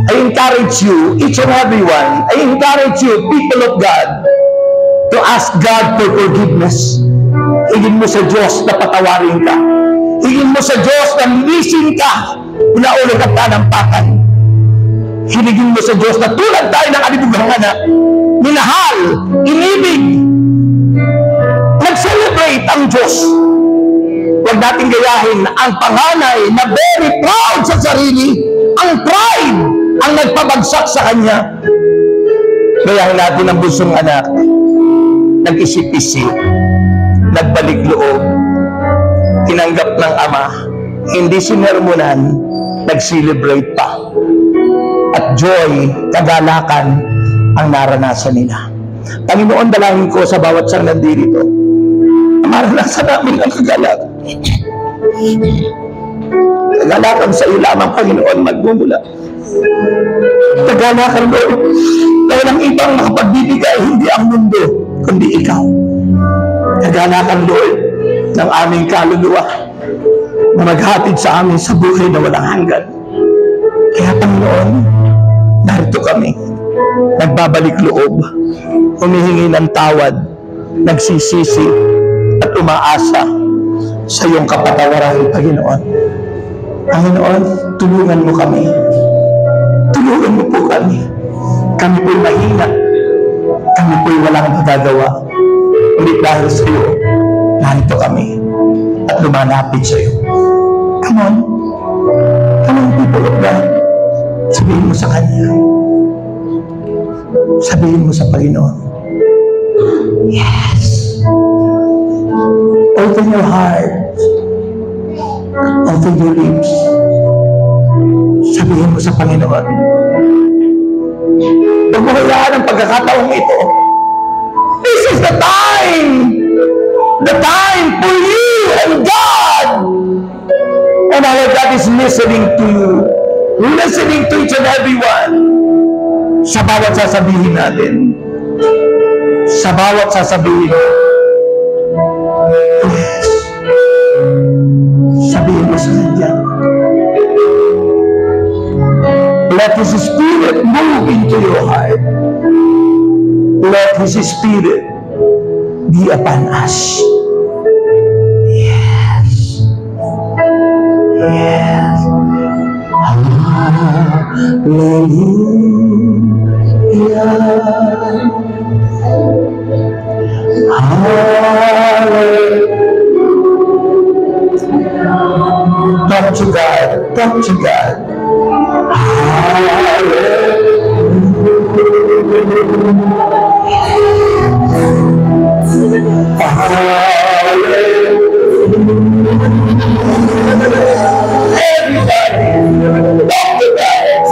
I encourage you, each and every one, I encourage you, people of God, to ask God for forgiveness. Hingin mo sa Diyos na patawarin ka. Hingin mo sa Diyos na linisin ka. Pinaulit ang tanampakan. Hinigin mo sa Diyos na tulad tayo ng alibughang anak, minahal, inibig, nag-celebrate ang Diyos. Huwag natin gayahin ang panganay na very proud sa sarili, ang pride ang nagpabagsak sa kanya. Gayahin natin ang bunsong anak, nag-isip-isip, nagbalik loob, tinanggap ng ama, hindi sinermonan, nag-celebrate pa. At joy, kagalakan ang naranasan nila. Panginoon, dalangin ko sa bawat sang nandirito, maranasan namin ang kagalakan. Kagalakan sa iyo lamang, Panginoon, magmumula. Kagalakan, Lord, dahil ang ibang makapagbibigay, hindi ang mundo, kundi ikaw. Kagalakan, Lord, ng aming kaluluwa na maghatid sa amin sa buhay na walang hanggan. Kaya, Panginoon, narito kami, nagbabalik loob, humihingi ng tawad, nagsisisi, at umaasa sa iyong kapatawaran, Panginoon. Panginoon, tulungan mo kami. Tulungan mo po kami. Kami po'y mahina. Kami po'y walang magagawa. Ulit dahil sa iyo, narito kami at lumalapit sa iyo. Come on. Come on, people of God. Sabihin mo sa Kanya. Sabihin mo sa Panginoon. Yes. Open your heart. Open your lips. Sabihin mo sa Panginoon. Huwag mo hayaan ang pagkakataong ito. This is the time. The time for you and God. And our God is listening to you. Listening to each and every one. Sa bawat sasabihin natin. Sa bawat sasabihin. Yes. Sabihin mo sa Kanya. Let His Spirit move into your heart. Let His Spirit be upon us. Yes. Yes. Hallelujah. Hallelujah. Talk to God. Talk to God. Everybody, talk to God.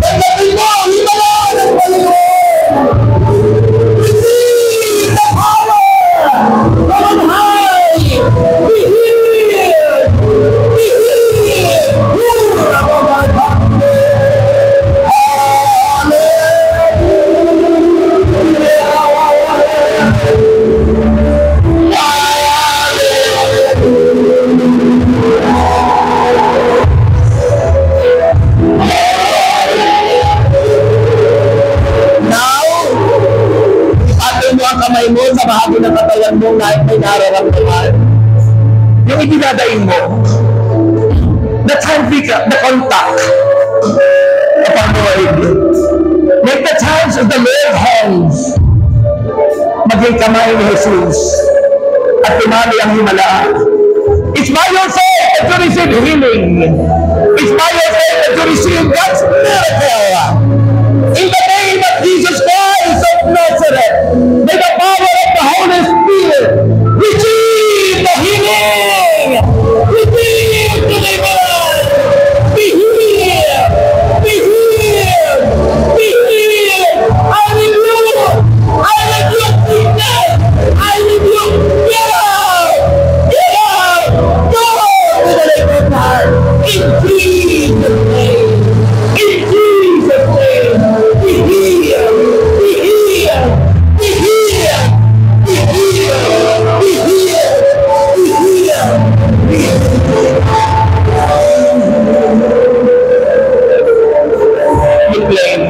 Tanggapin mo ang himala ng Panginoon. Receive the power from high. Be healed. Be healed. Kamay mo sa bahagi ng katawan mo na may nararamdaman. Yung itinadain mo, the contact upon the word. Make the hands of the Lord hands. Maging kamay ni Jesus at tumali ang himala. It's by your faith that you receive healing. It's by your faith that you receive God's miracle. In the name of Jesus Christ of Nazareth, may the power of the Holy Spirit receive the healing. Receive the deliverance. Be healed. Be healed. Be healed. I rebuke. I rebuke sickness. I rebuke. Get out. Get out. Go to the living heart. In Jesus' name. In Jesus' name. Be healed. Be healed. Be healed. Be healed. Be healed. Be healed. Be healed. You claim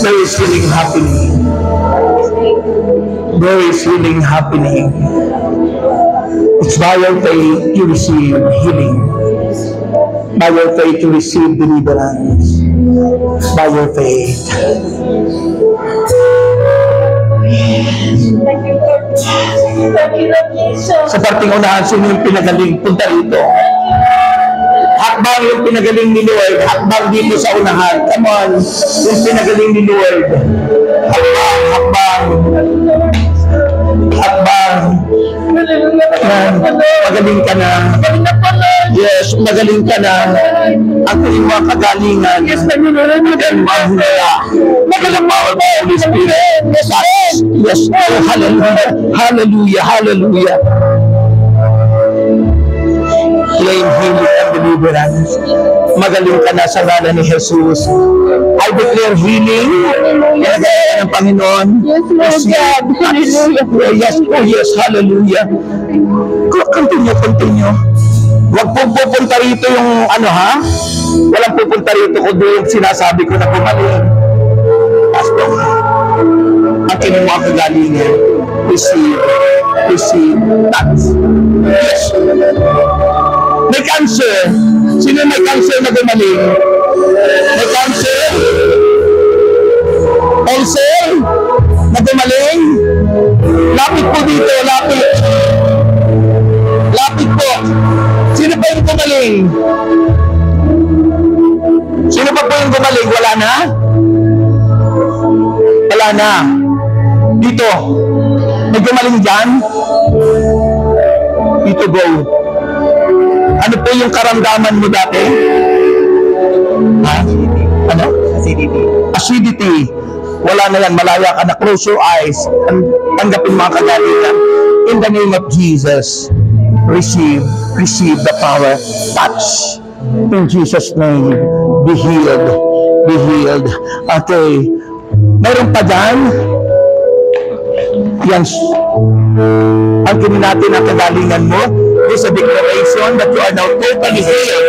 there is healing happening. There is healing happening. It's by your faith you receive healing. By your faith you receive deliverance. By your faith. Sa parting unahan, sino yung pinagaling? Punta rito. Hakbang yung pinagaling ni Lord. Hakbang dito sa unahan. Come on. Yung pinagaling ni Lord. Hakbang, hakbang. Hakbang. Magaling ka na. Yes, magaling ka na. Ang iyong mga kagalingan. Yes, magaling mahula. Magaling mahula. Holy Spirit. Yes, oh, hallelujah. Hallelujah. Hallelujah. Claim healing and deliverance. Magaling ka na sa ngalan ni Jesus. I declare healing. Nagaya ng Panginoon. Yes, Lord God. Hallelujah. Yes, oh yes, hallelujah. Continue. Huwag po pupunta rito yung ano ha? Walang pupunta rito kung doon sinasabi ko na pumaling. Pastor, ang kinuha ang kagalingan. Receive, touch. Yes. May cancer. Sino may cancer na gumaling? May cancer? Ulcer? Na gumaling? Lapit po dito, lapit. Lapit po. Sino pa yung gumaling? Sino pa po yung gumaling? Wala na? Wala na. Dito. May gumaling dyan? Dito, go. Ano po yung karamdaman mo dati? Ha? Ano? Acidity. Wala na yan. Malaya ka na. Close your eyes. Tanggapin mga kagalingan. In the name of Jesus, receive the power. Touch. In Jesus' name, be healed. Be healed. Okay. Meron pa dyan? Yan. Ang kinin natin ang kagalingan mo. Is a declaration that you are now totally healed.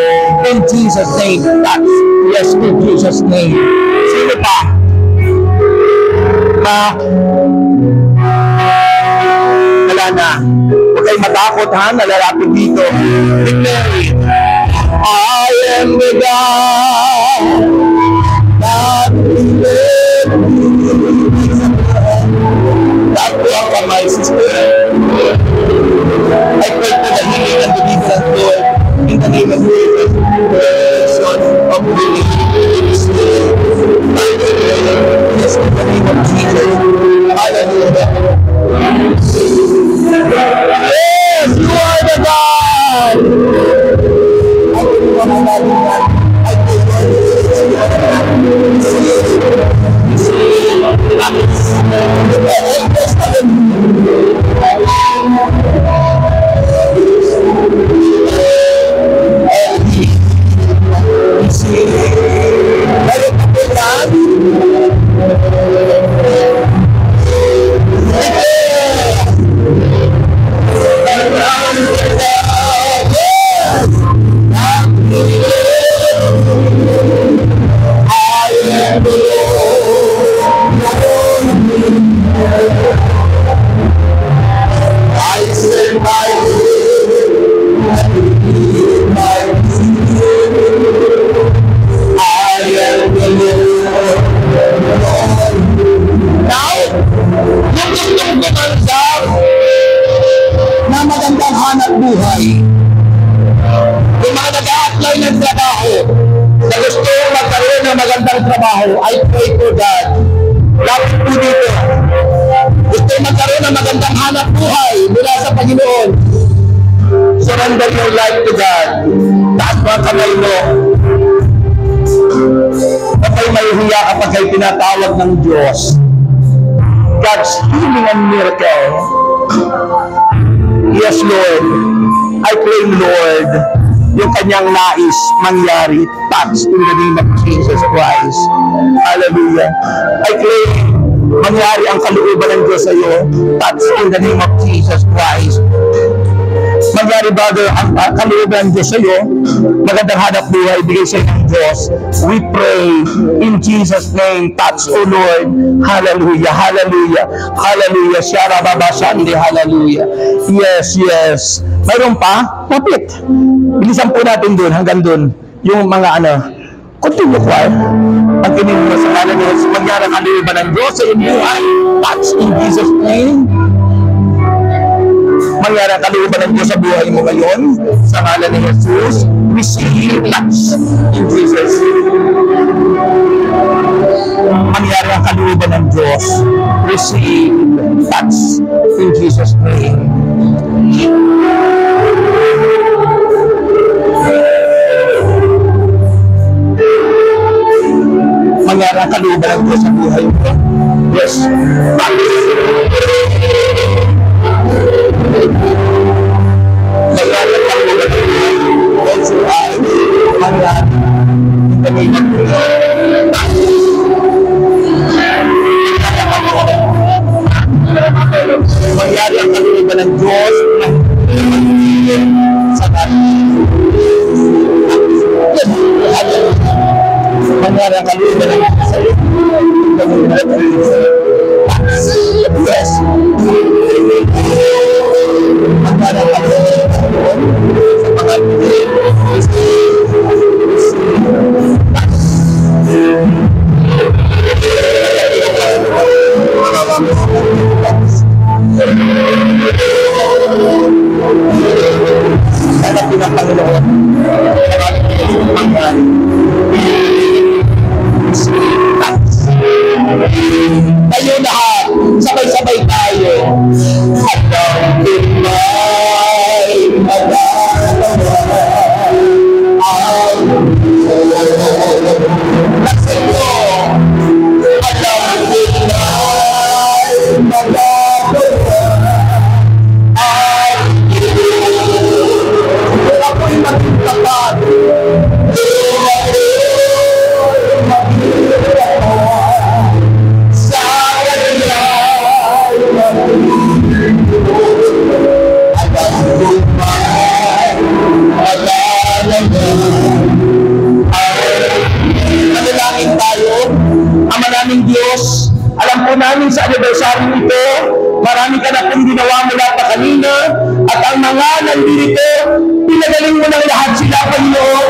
In Jesus' name. Touch. Yes, in Jesus' name. Sino pa? Wala na. Huwag kayo matakot ha, nalalapit dito. Declare, I am the God that will that will come my sister. I pray for the healing and deliverance, Lord, in the name of Jesus. Son of healing. Yes, in the name of Jesus. Hallelujah. Yes, you are the God. I pray for God. Lapit po dito. Gusto magkaroon ng magandang hanap buhay mula sa Panginoon. Surrender your life to God. Taas mo ang kamay mo. Huwag kayo mahihiya kapag kayo tinatawag ng Diyos. God's healing and miracle. Yes, Lord. I pray, Lord, yung kanyang nais mangyari, touch in the name of Jesus Christ. Hallelujah. I pray mangyari ang kalooban ng Diyos sa iyo, touch in the name of Jesus Christ. Mangyari, Brother, ang kalooban ng Diyos sa iyo, magandang hanap buhay, bigay sa iyo ng Diyos. We pray in Jesus' name, touch, O Lord. Hallelujah, hallelujah, hallelujah. Shara Baba Shandi, hallelujah. Yes, yes. Mayroon pa? Kapit. Bilisan po natin dun, hanggang dun. Yung mga continue choir. Ang kinin mo sa kanan nyo, mangyari ang kalooban ng Diyos sa iyong buhay. Touch in Jesus' name. Mangyari ang kalooban ng Diyos sa buhay mo ngayon. Sa kanan ni Jesus, receive touch in Jesus. Mangyari ang kalooban ng Diyos. Receive touch in Jesus' name. Mangyari ang kalooban ng Diyos sa buhay mo. Yes. Mangyari ang kalooban ng Diyos. Close your eyes. Mangyari. In the name of Jesus. Mangyari ang kalooban ng Diyos sa mangyari ang kalooban ng Diyos sa iyo. Yes. Mangyari ang kalooban ng Diyos sa mga hanapin ang Panginoon. Tayo lahat, sabay-sabay tayo. At ang pinay magagawa ang kasi ko. At ang pinay magagawa ang kung ako'y maging tapat, Diyos, alam po namin sa anibersaryo ito, marami ka na pong ginawa mula pa kanina, at ang mga nandito, pinagaling mo ng lahat sila, Panginoon.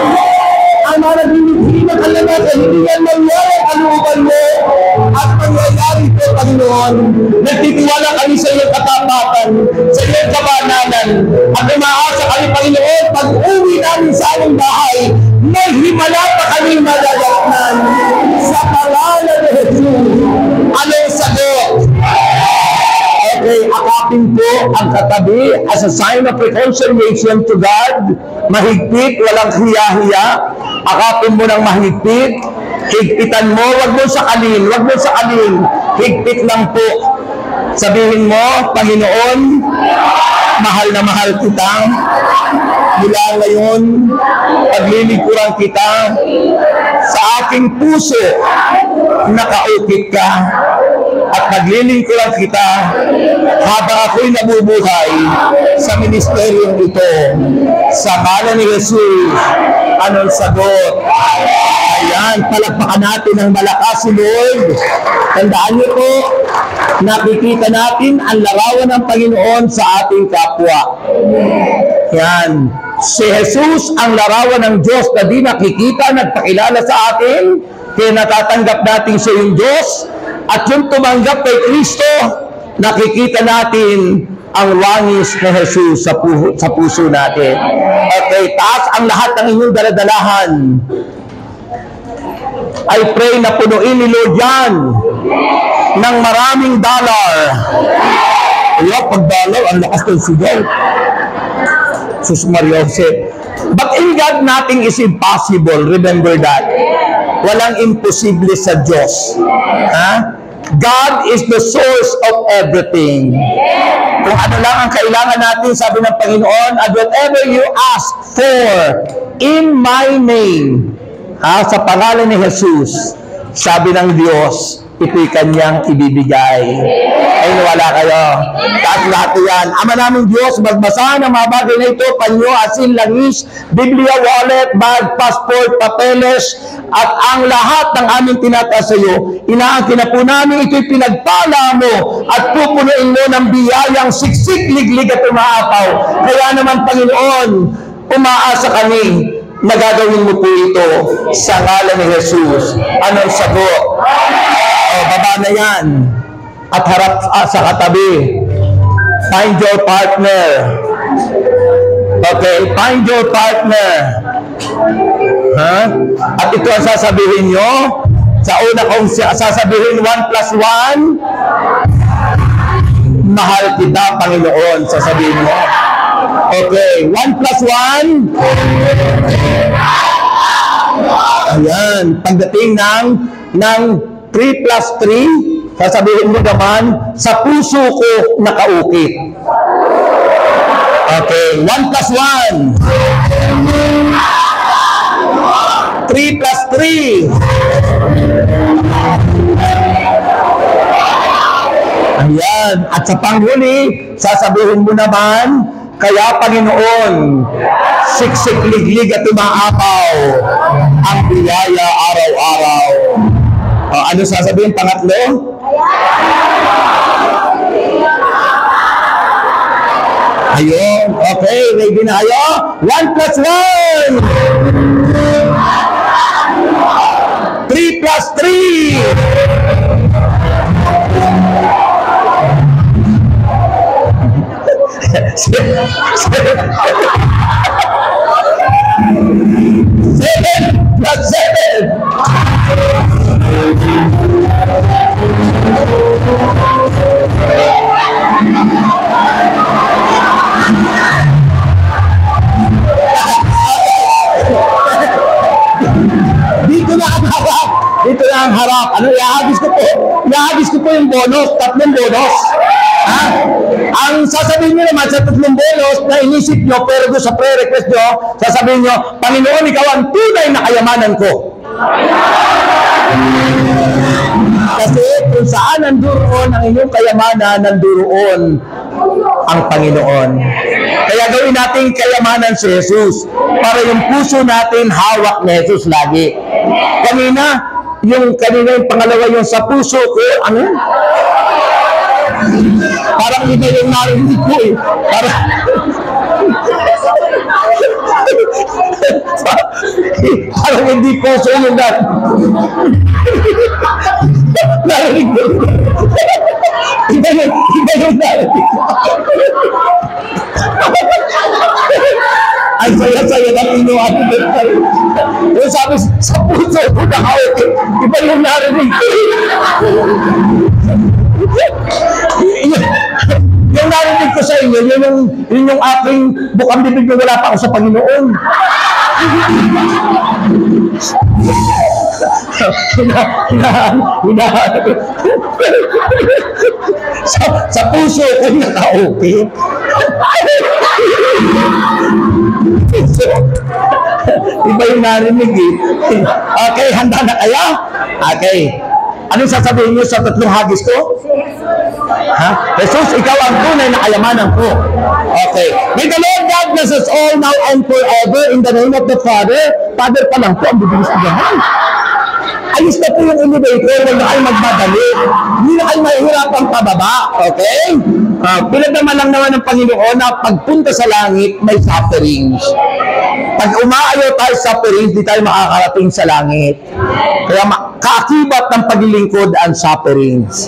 Ang mga nagbibigay ng kalaman sa hiningan mangyari ang kalooban mo, at mangyayari ito, Panginoon. Nagtitiwala kami sa iyong katapatan, sa iyong kabananan, at umaasa kami, Panginoon, pag uwi namin sa aming bahay, may himala pa kami magagatnan. Sa pangalan ni Jesus, anong sagot? Okay, akapin po ang katabi as a sign of reconciliation to God. Mahigpit, walang hiya-hiya. Akapin mo ng mahigpit. Higpitan mo, wag mo sakalin, wag mo sakalin. Higpit lang po. Sabihin mo, Panginoon, mahal na mahal kita. Mula ngayon, paglilingkuran kita sa aking puso, nakaukit ka. At paglilingkuran kita habang ako'y nabubuhay sa ministeryong ito. Sa ngalan ni Jesus, anong sagot? Ayan, palakpakan natin ng malakas si Lord. Tandaan niyo po, nakikita natin ang larawan ng Panginoon sa ating kapwa. Yan. Si Jesus ang larawan ng Diyos na di nakikita, nagpakilala sa atin, kaya natatanggap natin siya yung Diyos. At yung tumanggap kay Kristo, nakikita natin ang wangis na Jesus sa puso natin. Okay, taas ang lahat ng inyong daladalahan. I pray na punuin ni Lord yan ng maraming dollar. Kaya pag dollar, ang lakas ng sigaw. Sus Maria Jose. But in God, nothing is impossible. Remember that. Walang imposible sa Diyos. Ha? God is the source of everything. Kung ano lang ang kailangan natin, sabi ng Panginoon, and whatever you ask for in my name, sa pangalan ni Jesus, sabi ng Diyos, ito'y kanyang ibibigay. Ay, wala kayo. Lahat yan. Ama namin Diyos, magbasa ng mga bagay na ito, panyo, asin, langis, Biblia, wallet, bag, passport, papeles, at ang lahat ng aming tinataas sa iyo, inaangkin na po namin ito'y pinagpala mo at pupunuin mo ng biyayang siksik, liglig at umaapaw. Kaya naman, Panginoon, umaasa kami, nagagawin mo po ito sa ngalan ni Jesus. Anong sagot? Baba na yan. At harap sa katabi. Find your partner. Okay, find your partner. At ito ang sasabihin nyo. Sa una kong sasabihin 1 plus 1, mahal kita, Panginoon. Sasabihin mo. Okay, 1 plus 1. Ayan, pagdating ng 3 plus 3, sasabihin mo naman, sa puso ko nakaukit. Okay, 1 plus 1. 3 plus 3. Ayan, at sa panghuli, sasabihin mo naman, kaya Panginoon, siksik, liglig at umaapaw ang biyaya araw-araw. Ano sasabihin? Pangatlo? Ayun. Okay, ready na kayo? 1 plus 1. 3 plus 3. Seven plus 7. Dito na ang harap. Dito na ang harap. Ano, ihagis ko po. Ihagis ko po yung bonus. 3 bonus. Ha? Ang sasabihin nyo naman sa 3 bonus na inisip nyo, pero doon sa prayer request nyo, sasabihin nyo, Panginoon, ikaw ang tunay na kayamanan ko. Kasi kung saan nanduroon ang inyong kayamanan, nanduroon ang Panginoon. Kaya gawin natin kayamanan si Jesus para yung puso natin hawak ni Jesus lagi. Kanina yung pangalawa yung sa puso ko, ano? Parang iba yung narinig ko eh. Parang hindi puso yung narinig ko. Iba yung narinig ko. Ang saya-saya ng inyong ating yung sabi sa puso ko nakawit. Iba yung narinig ko. Yung narinig ko sa inyo, yun yung aking bukang bibig na wala pa ako sa Panginoon. sa puso ko nakaukit. Iba yung narinig eh. Okay, handa na kayo? Okay. Anong sasabihin niyo sa tatlong hagis ko? Ha? Jesus, ikaw ang tunay na kayamanan ko. Okay. May the Lord God bless us all now and forever in the name of the Father. Father pa lang po ang bibilis na gano'n. Ayos na po yung elevator, huwag na kayo magmadali. Hindi na kayo mahihirapang pababa. Okay? Pinagdaman lang naman ng Panginoon na pagpunta sa langit, may sufferings. Pag umaayaw tayo sa sufferings, di tayo makakarating sa langit. Kaya kaakibat ng paglilingkod ang sufferings.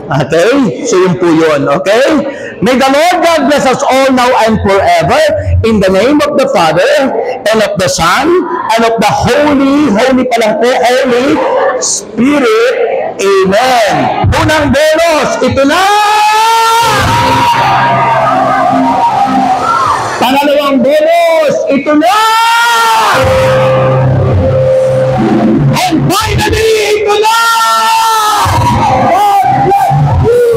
Okay? So yun po yun. Okay? May the Lord God bless us all now and forever in the name of the Father and of the Son and of the Holy Spirit. Amen. Unang bonus, ito na! Pangalawang bonus, ito na!